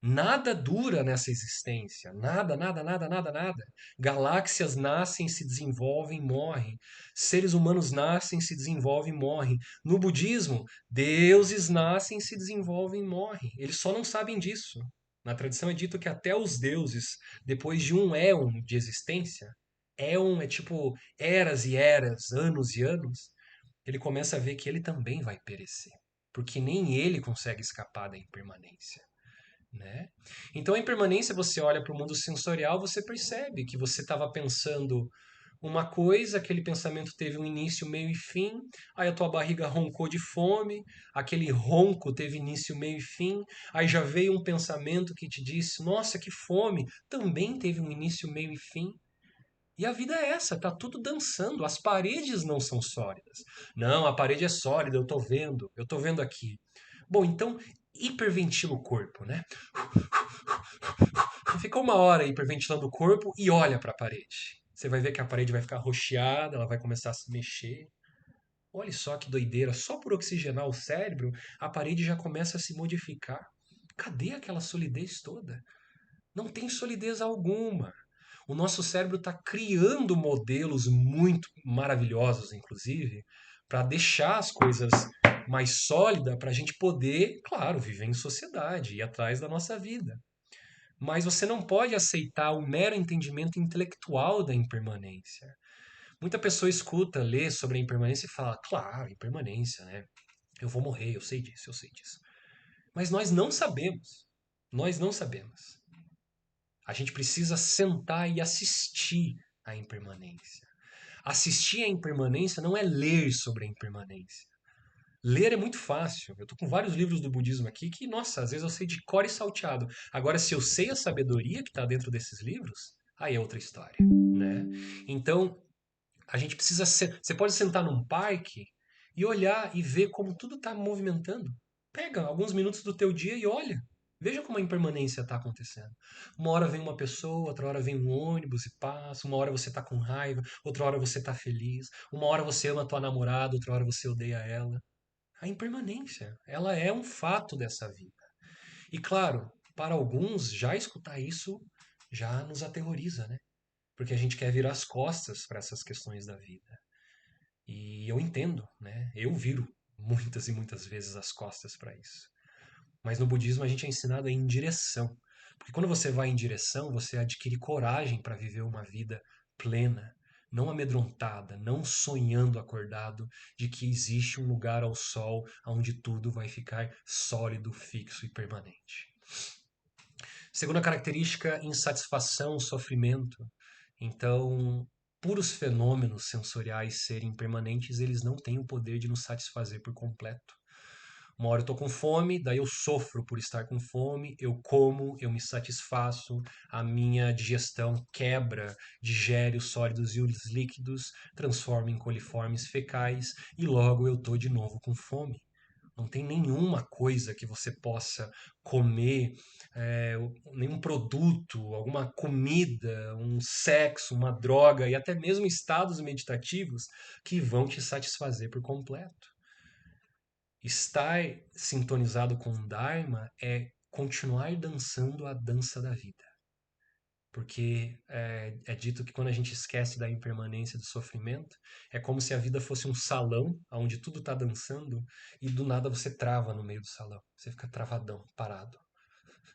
Nada dura nessa existência. Nada, nada, nada, nada, nada. Galáxias nascem, se desenvolvem, morrem. Seres humanos nascem, se desenvolvem, morrem. No budismo, deuses nascem, se desenvolvem, morrem. Eles só não sabem disso. Na tradição é dito que até os deuses, depois de um éon de existência, éon é tipo eras e eras, anos e anos, ele começa a ver que ele também vai perecer. Porque nem ele consegue escapar da impermanência. Né? Então, a impermanência, você olha para o mundo sensorial, você percebe que você estava pensando uma coisa, aquele pensamento teve um início, meio e fim, aí a tua barriga roncou de fome, aquele ronco teve início, meio e fim, aí já veio um pensamento que te disse, nossa, que fome, também teve um início, meio e fim. E a vida é essa, tá tudo dançando, as paredes não são sólidas. Não, a parede é sólida, eu tô vendo aqui. Bom, então hiperventila o corpo, né? Fica uma hora hiperventilando o corpo e olha para a parede. Você vai ver que a parede vai ficar roxeada, ela vai começar a se mexer. Olha só que doideira, só por oxigenar o cérebro, a parede já começa a se modificar. Cadê aquela solidez toda? Não tem solidez alguma. O nosso cérebro está criando modelos muito maravilhosos, inclusive, para deixar as coisas mais sólidas para a gente poder, claro, viver em sociedade e ir atrás da nossa vida. Mas você não pode aceitar o mero entendimento intelectual da impermanência. Muita pessoa escuta, lê sobre a impermanência e fala, claro, impermanência, né? Eu vou morrer, eu sei disso, eu sei disso. Mas nós não sabemos. Nós não sabemos. A gente precisa sentar e assistir à impermanência. Assistir à impermanência não é ler sobre a impermanência. Ler é muito fácil. Eu tô com vários livros do budismo aqui que, nossa, às vezes eu sei de cor e salteado. Agora, se eu sei a sabedoria que está dentro desses livros, aí é outra história, né? Então, a gente precisa ser... Você pode sentar num parque e olhar e ver como tudo está movimentando. Pega alguns minutos do teu dia e olha. Veja como a impermanência está acontecendo. Uma hora vem uma pessoa, outra hora vem um ônibus e passa, uma hora você está com raiva, outra hora você está feliz, uma hora você ama a tua namorada, outra hora você odeia ela. A impermanência, ela é um fato dessa vida. E claro, para alguns, já escutar isso já nos aterroriza, né? Porque a gente quer virar as costas para essas questões da vida. E eu entendo, né? Eu viro muitas e muitas vezes as costas para isso. Mas no budismo a gente é ensinado a ir em direção. Porque quando você vai em direção, você adquire coragem para viver uma vida plena, não amedrontada, não sonhando acordado de que existe um lugar ao sol onde tudo vai ficar sólido, fixo e permanente. Segunda característica, insatisfação, sofrimento. Então, por os fenômenos sensoriais serem permanentes, eles não têm o poder de nos satisfazer por completo. Uma hora eu tô com fome, daí eu sofro por estar com fome, eu como, eu me satisfaço, a minha digestão quebra, digere os sólidos e os líquidos, transforma em coliformes fecais e logo eu tô de novo com fome. Não tem nenhuma coisa que você possa comer, nenhum produto, alguma comida, um sexo, uma droga e até mesmo estados meditativos que vão te satisfazer por completo. Estar sintonizado com o Dharma é continuar dançando a dança da vida. Porque é dito que quando a gente esquece da impermanência do sofrimento, é como se a vida fosse um salão onde tudo está dançando e do nada você trava no meio do salão. Você fica travadão, parado,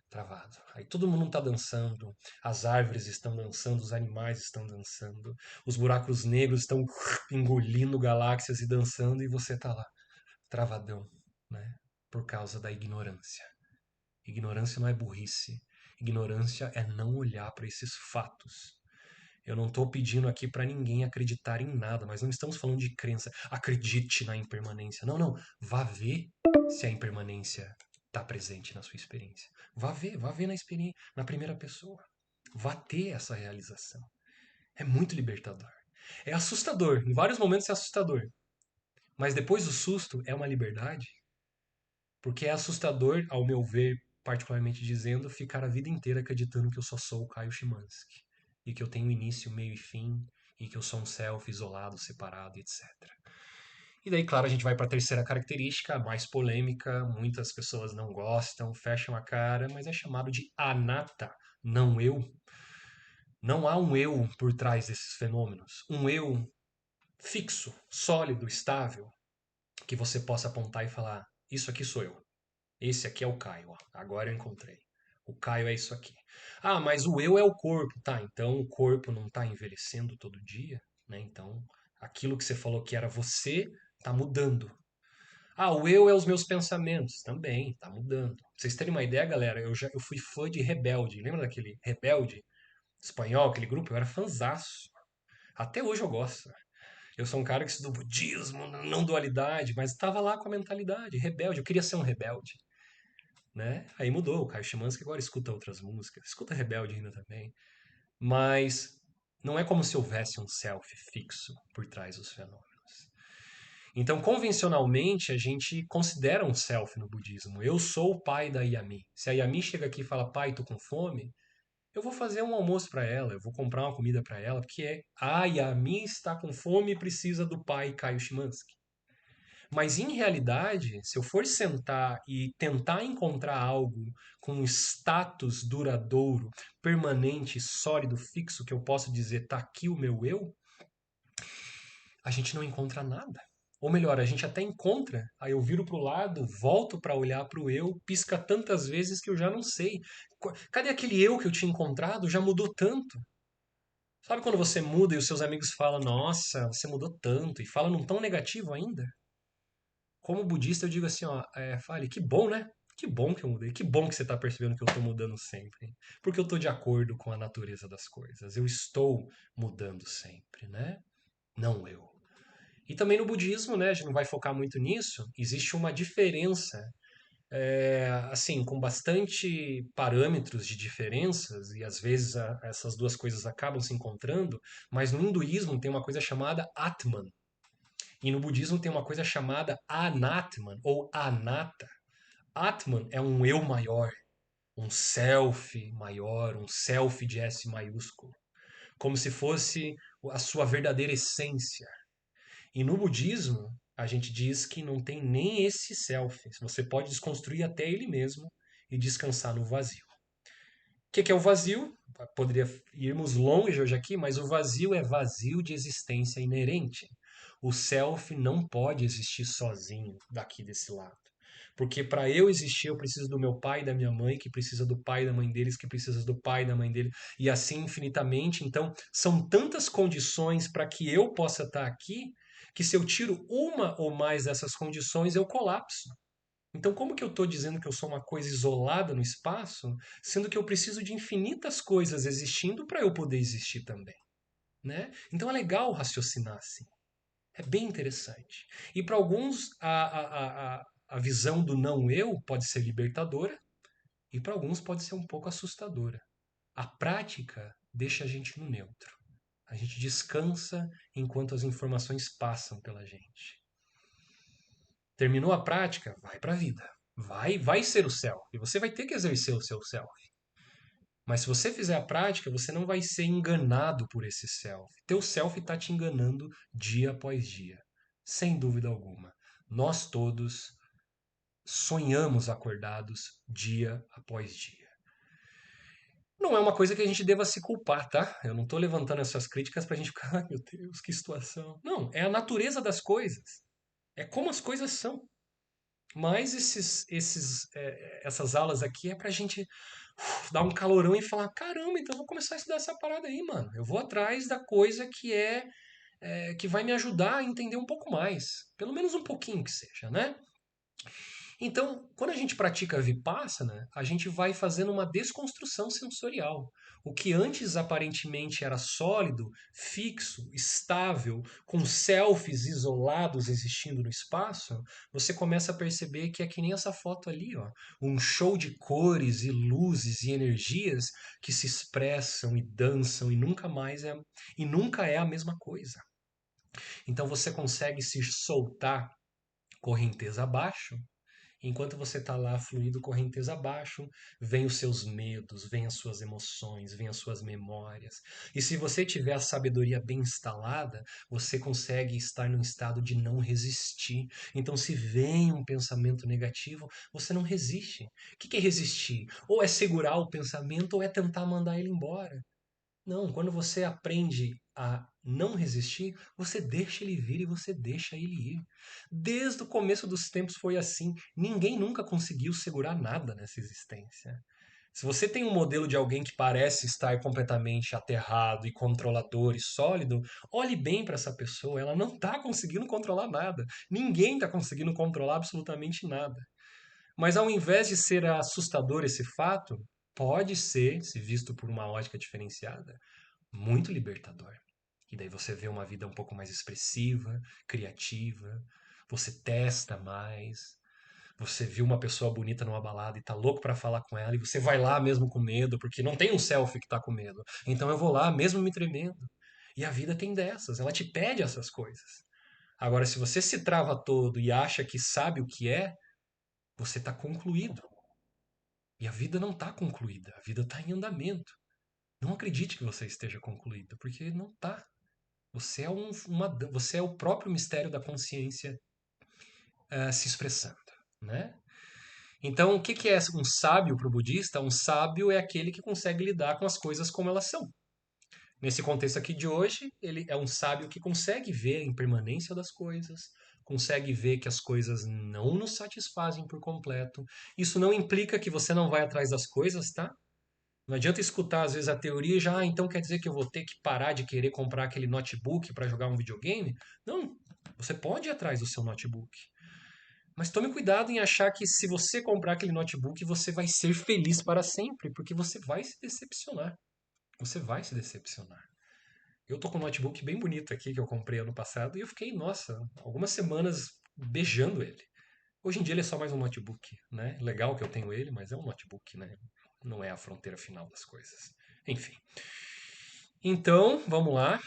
travado. Aí todo mundo está dançando, as árvores estão dançando, os animais estão dançando, os buracos negros estão engolindo galáxias e dançando e você está lá, travadão, né? Por causa da ignorância. Ignorância não é burrice. Ignorância é não olhar para esses fatos. Eu não estou pedindo aqui para ninguém acreditar em nada, mas não estamos falando de crença. Acredite na impermanência. Não, não. Vá ver se a impermanência está presente na sua experiência. Vá ver na experiência, na primeira pessoa. Vá ter essa realização. É muito libertador. É assustador. Em vários momentos é assustador. Mas depois do susto é uma liberdade. Porque é assustador, ao meu ver, particularmente dizendo, ficar a vida inteira acreditando que eu só sou o Caio Szymanski. E que eu tenho início, meio e fim, e que eu sou um self isolado, separado, etc. E daí, claro, a gente vai para a terceira característica, a mais polêmica, muitas pessoas não gostam, fecham a cara, mas é chamado de anatta, não eu. Não há um eu por trás desses fenômenos. Um eu fixo, sólido, estável, que você possa apontar e falar: isso aqui sou eu. Esse aqui é o Caio, ó. Agora eu encontrei. O Caio é isso aqui. Ah, mas o eu é o corpo. Tá, então o corpo não está envelhecendo todo dia, né? Então aquilo que você falou que era você está mudando. Ah, o eu é os meus pensamentos. Também, está mudando. Pra vocês terem uma ideia, galera, eu fui fã de Rebelde. Lembra daquele Rebelde espanhol, aquele grupo? Eu era fanzaço. Até hoje eu gosto. Eu sou um cara que estuda budismo, não dualidade, mas estava lá com a mentalidade rebelde. Eu queria ser um rebelde, né? Aí mudou, o Caio Szymanski agora escuta outras músicas, escuta Rebelde ainda também, mas não é como se houvesse um self fixo por trás dos fenômenos. Então, convencionalmente, a gente considera um self no budismo. Eu sou o pai da Yami. Se a Yami chega aqui e fala, pai, tô com fome, eu vou fazer um almoço para ela, eu vou comprar uma comida para ela, porque a Yami está com fome e precisa do pai Caio Szymanski. Mas em realidade, se eu for sentar e tentar encontrar algo com um status duradouro, permanente, sólido, fixo, que eu possa dizer, tá aqui o meu eu, a gente não encontra nada. Ou melhor, a gente até encontra, aí eu viro para o lado, volto para olhar para o eu, pisca tantas vezes que eu já não sei. Cadê aquele eu que eu tinha encontrado? Já mudou tanto. Sabe quando você muda e os seus amigos falam, nossa, você mudou tanto, e falam num tom negativo ainda? Como budista, eu digo assim, ó, fale, que bom, né? Que bom que eu mudei, que bom que você está percebendo que eu estou mudando sempre. Porque eu estou de acordo com a natureza das coisas. Eu estou mudando sempre, né? Não eu. E também no budismo, né? A gente não vai focar muito nisso. Existe uma diferença, assim, com bastante parâmetros de diferenças, e às vezes essas duas coisas acabam se encontrando, mas no hinduísmo tem uma coisa chamada Atman, e no budismo tem uma coisa chamada Anatman ou Anatta. Atman é um eu maior, um self maior, um self de S maiúsculo, como se fosse a sua verdadeira essência. E no budismo, a gente diz que não tem nem esse self. Você pode desconstruir até ele mesmo e descansar no vazio. O que é o vazio? Poderia irmos longe hoje aqui, mas o vazio é vazio de existência inerente. O self não pode existir sozinho daqui desse lado. Porque para eu existir, eu preciso do meu pai e da minha mãe, que precisa do pai e da mãe deles, que precisa do pai e da mãe dele, e assim infinitamente. Então, são tantas condições para que eu possa estar aqui, que se eu tiro uma ou mais dessas condições, eu colapso. Então, como que eu estou dizendo que eu sou uma coisa isolada no espaço, sendo que eu preciso de infinitas coisas existindo para eu poder existir também, né? Então é legal raciocinar assim. É bem interessante. E para alguns, a visão do não eu pode ser libertadora, e para alguns pode ser um pouco assustadora. A prática deixa a gente no neutro. A gente descansa enquanto as informações passam pela gente. Terminou a prática, vai para a vida. Vai ser o self. E você vai ter que exercer o seu self. Mas se você fizer a prática, você não vai ser enganado por esse self. Teu self está te enganando dia após dia. Sem dúvida alguma. Nós todos sonhamos acordados dia após dia. Não é uma coisa que a gente deva se culpar, tá? Eu não estou levantando essas críticas para a gente ficar, ai meu Deus, que situação. Não, é a natureza das coisas. É como as coisas são. Mas essas aulas aqui é pra gente dar um calorão e falar, caramba, então eu vou começar a estudar essa parada aí, mano. Eu vou atrás da coisa que vai me ajudar a entender um pouco mais. Pelo menos um pouquinho que seja, né? Então, quando a gente pratica Vipassana, a gente vai fazendo uma desconstrução sensorial. O que antes aparentemente era sólido, fixo, estável, com selfies isolados existindo no espaço, você começa a perceber que é que nem essa foto ali, ó, um show de cores e luzes e energias que se expressam e dançam e nunca é a mesma coisa. Então você consegue se soltar correnteza abaixo. Enquanto você está lá fluindo correnteza abaixo, vem os seus medos, vem as suas emoções, vem as suas memórias. E se você tiver a sabedoria bem instalada, você consegue estar num estado de não resistir. Então, se vem um pensamento negativo, você não resiste. O que é resistir? Ou é segurar o pensamento, ou é tentar mandar ele embora. Não, quando você aprende a não resistir, você deixa ele vir e você deixa ele ir. Desde o começo dos tempos foi assim. Ninguém nunca conseguiu segurar nada nessa existência. Se você tem um modelo de alguém que parece estar completamente aterrado e controlador e sólido, olhe bem para essa pessoa. Ela não está conseguindo controlar nada. Ninguém está conseguindo controlar absolutamente nada. Mas ao invés de ser assustador esse fato, pode ser, se visto por uma ótica diferenciada, muito libertador. E daí você vê uma vida um pouco mais expressiva, criativa, você testa mais, você viu uma pessoa bonita numa balada e tá louco pra falar com ela, e você vai lá mesmo com medo, porque não tem um selfie que tá com medo. Então eu vou lá mesmo me tremendo. E a vida tem dessas, ela te pede essas coisas. Agora, se você se trava todo e acha que sabe o que é, você está concluído. E a vida não está concluída, a vida está em andamento. Não acredite que você esteja concluído, porque não está. Você é, você é o próprio mistério da consciência se expressando, né? Então, o que que é um sábio para o budista? Um sábio é aquele que consegue lidar com as coisas como elas são. Nesse contexto aqui de hoje, ele é um sábio que consegue ver a impermanência das coisas, consegue ver que as coisas não nos satisfazem por completo. Isso não implica que você não vai atrás das coisas, tá? Não adianta escutar às vezes a teoria e já, então quer dizer que eu vou ter que parar de querer comprar aquele notebook para jogar um videogame? Não, você pode ir atrás do seu notebook. Mas tome cuidado em achar que se você comprar aquele notebook, você vai ser feliz para sempre, porque você vai se decepcionar. Você vai se decepcionar. Eu tô com um notebook bem bonito aqui que eu comprei ano passado e eu fiquei, nossa, algumas semanas beijando ele. Hoje em dia ele é só mais um notebook, né? Legal que eu tenho ele, mas é um notebook, né? Não é a fronteira final das coisas. Enfim. Então, vamos lá.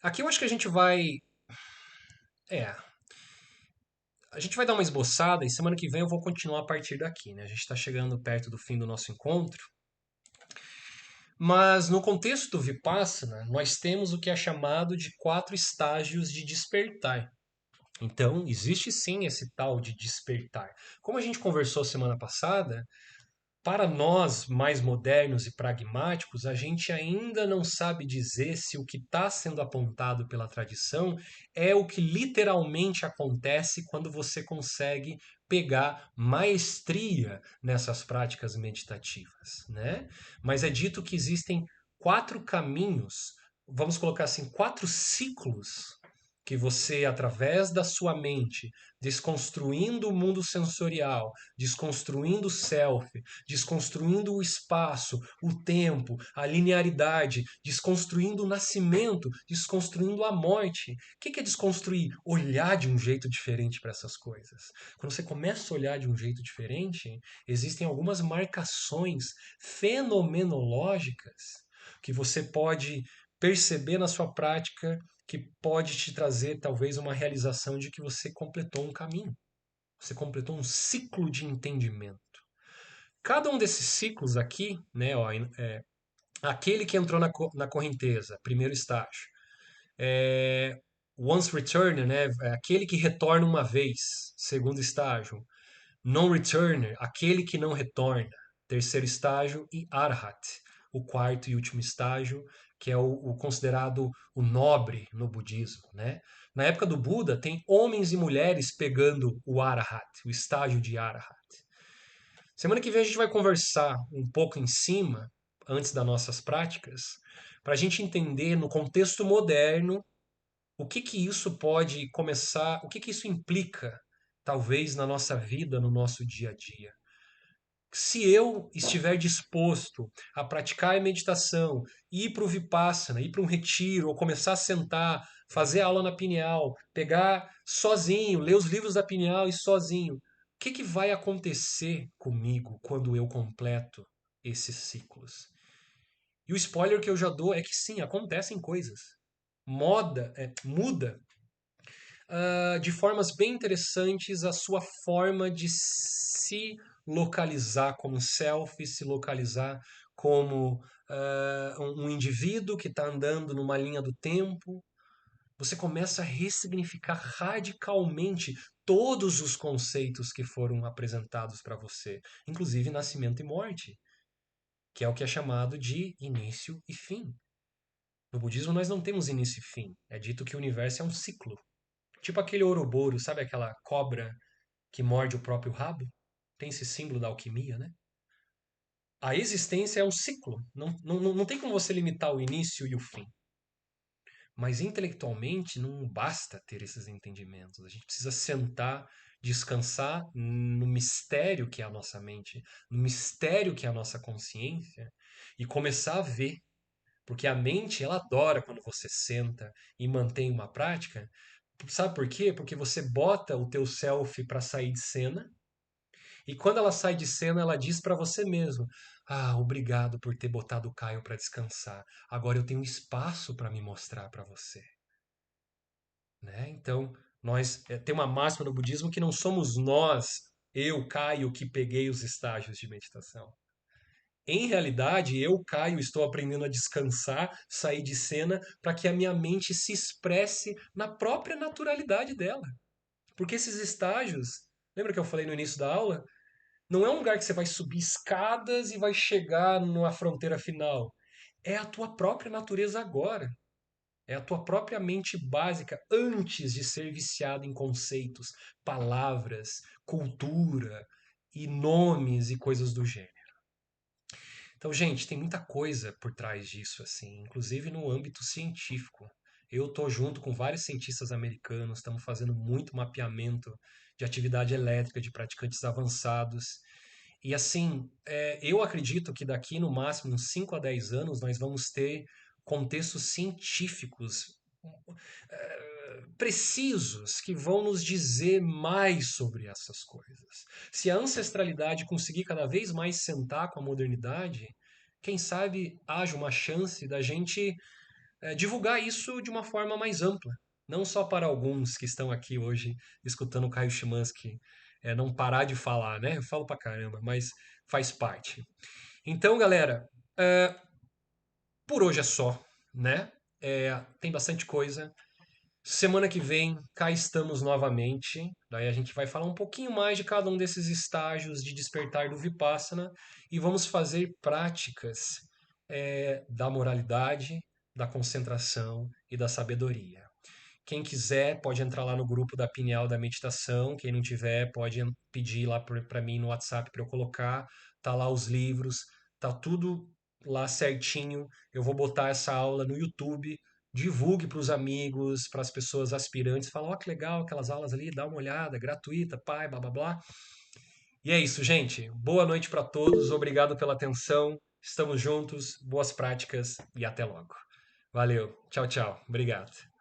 Aqui eu acho que a gente vai. É. A gente vai dar uma esboçada e semana que vem eu vou continuar a partir daqui, né? A gente está chegando perto do fim do nosso encontro. Mas no contexto do Vipassana, nós temos o que é chamado de 4 estágios de despertar. Então, existe sim esse tal de despertar. Como a gente conversou semana passada, para nós mais modernos e pragmáticos, a gente ainda não sabe dizer se o que está sendo apontado pela tradição é o que literalmente acontece quando você consegue pegar maestria nessas práticas meditativas, né? Mas é dito que existem 4 caminhos, vamos colocar assim, 4 ciclos que você, através da sua mente, desconstruindo o mundo sensorial, desconstruindo o self, desconstruindo o espaço, o tempo, a linearidade, desconstruindo o nascimento, desconstruindo a morte. O que é desconstruir? Olhar de um jeito diferente para essas coisas. Quando você começa a olhar de um jeito diferente, existem algumas marcações fenomenológicas que você pode perceber na sua prática que pode te trazer talvez uma realização de que você completou um caminho, você completou um ciclo de entendimento. Cada um desses ciclos aqui, né, ó, aquele que entrou na correnteza, primeiro estágio, Once returner, né? Aquele que retorna uma vez, segundo estágio. Non-returner, aquele que não retorna, terceiro estágio. E Arhat, o quarto e último estágio, que é o considerado o nobre no budismo, né? Na época do Buda, tem homens e mulheres pegando o Arhat, o estágio de Arhat. Semana que vem a gente vai conversar um pouco em cima, antes das nossas práticas, para a gente entender no contexto moderno o que que isso pode começar, o que que isso implica, talvez, na nossa vida, no nosso dia a dia. Se eu estiver disposto a praticar a meditação, ir para o Vipassana, ir para um retiro, ou começar a sentar, fazer aula na Pineal, pegar sozinho, ler os livros da Pineal e sozinho, o que que vai acontecer comigo quando eu completo esses ciclos? E o spoiler que eu já dou é que sim, acontecem coisas. Muda de formas bem interessantes a sua forma de se localizar como self, se localizar como um indivíduo que está andando numa linha do tempo. Você começa a ressignificar radicalmente todos os conceitos que foram apresentados para você, inclusive nascimento e morte, que é o que é chamado de início e fim. No budismo nós não temos início e fim. É dito que o universo é um ciclo. Tipo aquele Ouroboros, sabe aquela cobra que morde o próprio rabo? Tem esse símbolo da alquimia, né? A existência é um ciclo. Não tem como você limitar o início e o fim. Mas intelectualmente não basta ter esses entendimentos. A gente precisa sentar, descansar no mistério que é a nossa mente, no mistério que é a nossa consciência e começar a ver. Porque a mente, ela adora quando você senta e mantém uma prática. Sabe por quê? Porque você bota o teu self para sair de cena e quando ela sai de cena, ela diz para você mesmo: "Ah, obrigado por ter botado o Caio para descansar. Agora eu tenho espaço para me mostrar para você", né? Então, nós tem uma máxima no budismo que não somos nós, eu, Caio, que peguei os estágios de meditação. Em realidade, eu, Caio, estou aprendendo a descansar, sair de cena, para que a minha mente se expresse na própria naturalidade dela. Porque esses estágios, lembra que eu falei no início da aula? Não é um lugar que você vai subir escadas e vai chegar numa fronteira final. É a tua própria natureza agora. É a tua própria mente básica antes de ser viciado em conceitos, palavras, cultura e nomes e coisas do gênero. Então, gente, tem muita coisa por trás disso, assim, inclusive no âmbito científico. Eu estou junto com vários cientistas americanos, estamos fazendo muito mapeamento de atividade elétrica de praticantes avançados. E assim, eu acredito que daqui no máximo uns 5 a 10 anos nós vamos ter contextos científicos precisos que vão nos dizer mais sobre essas coisas. Se a ancestralidade conseguir cada vez mais sentar com a modernidade, quem sabe haja uma chance da gente divulgar isso de uma forma mais ampla. Não só para alguns que estão aqui hoje escutando o Caio Szymanski não parar de falar, né? Eu falo pra caramba, mas faz parte. Então, galera, por hoje é só, né? Tem bastante coisa. Semana que vem, cá estamos novamente. Daí a gente vai falar um pouquinho mais de cada um desses estágios de despertar do Vipassana e vamos fazer práticas da moralidade, da concentração e da sabedoria. Quem quiser pode entrar lá no grupo da Pineal da Meditação. Quem não tiver pode pedir lá para mim no WhatsApp para eu colocar. Tá lá os livros, tá tudo lá certinho. Eu vou botar essa aula no YouTube. Divulgue para os amigos, para as pessoas aspirantes. Fala, ó, que legal aquelas aulas ali, dá uma olhada, gratuita, pai, blá blá blá. E é isso, gente. Boa noite para todos. Obrigado pela atenção. Estamos juntos. Boas práticas e até logo. Valeu. Tchau, tchau. Obrigado.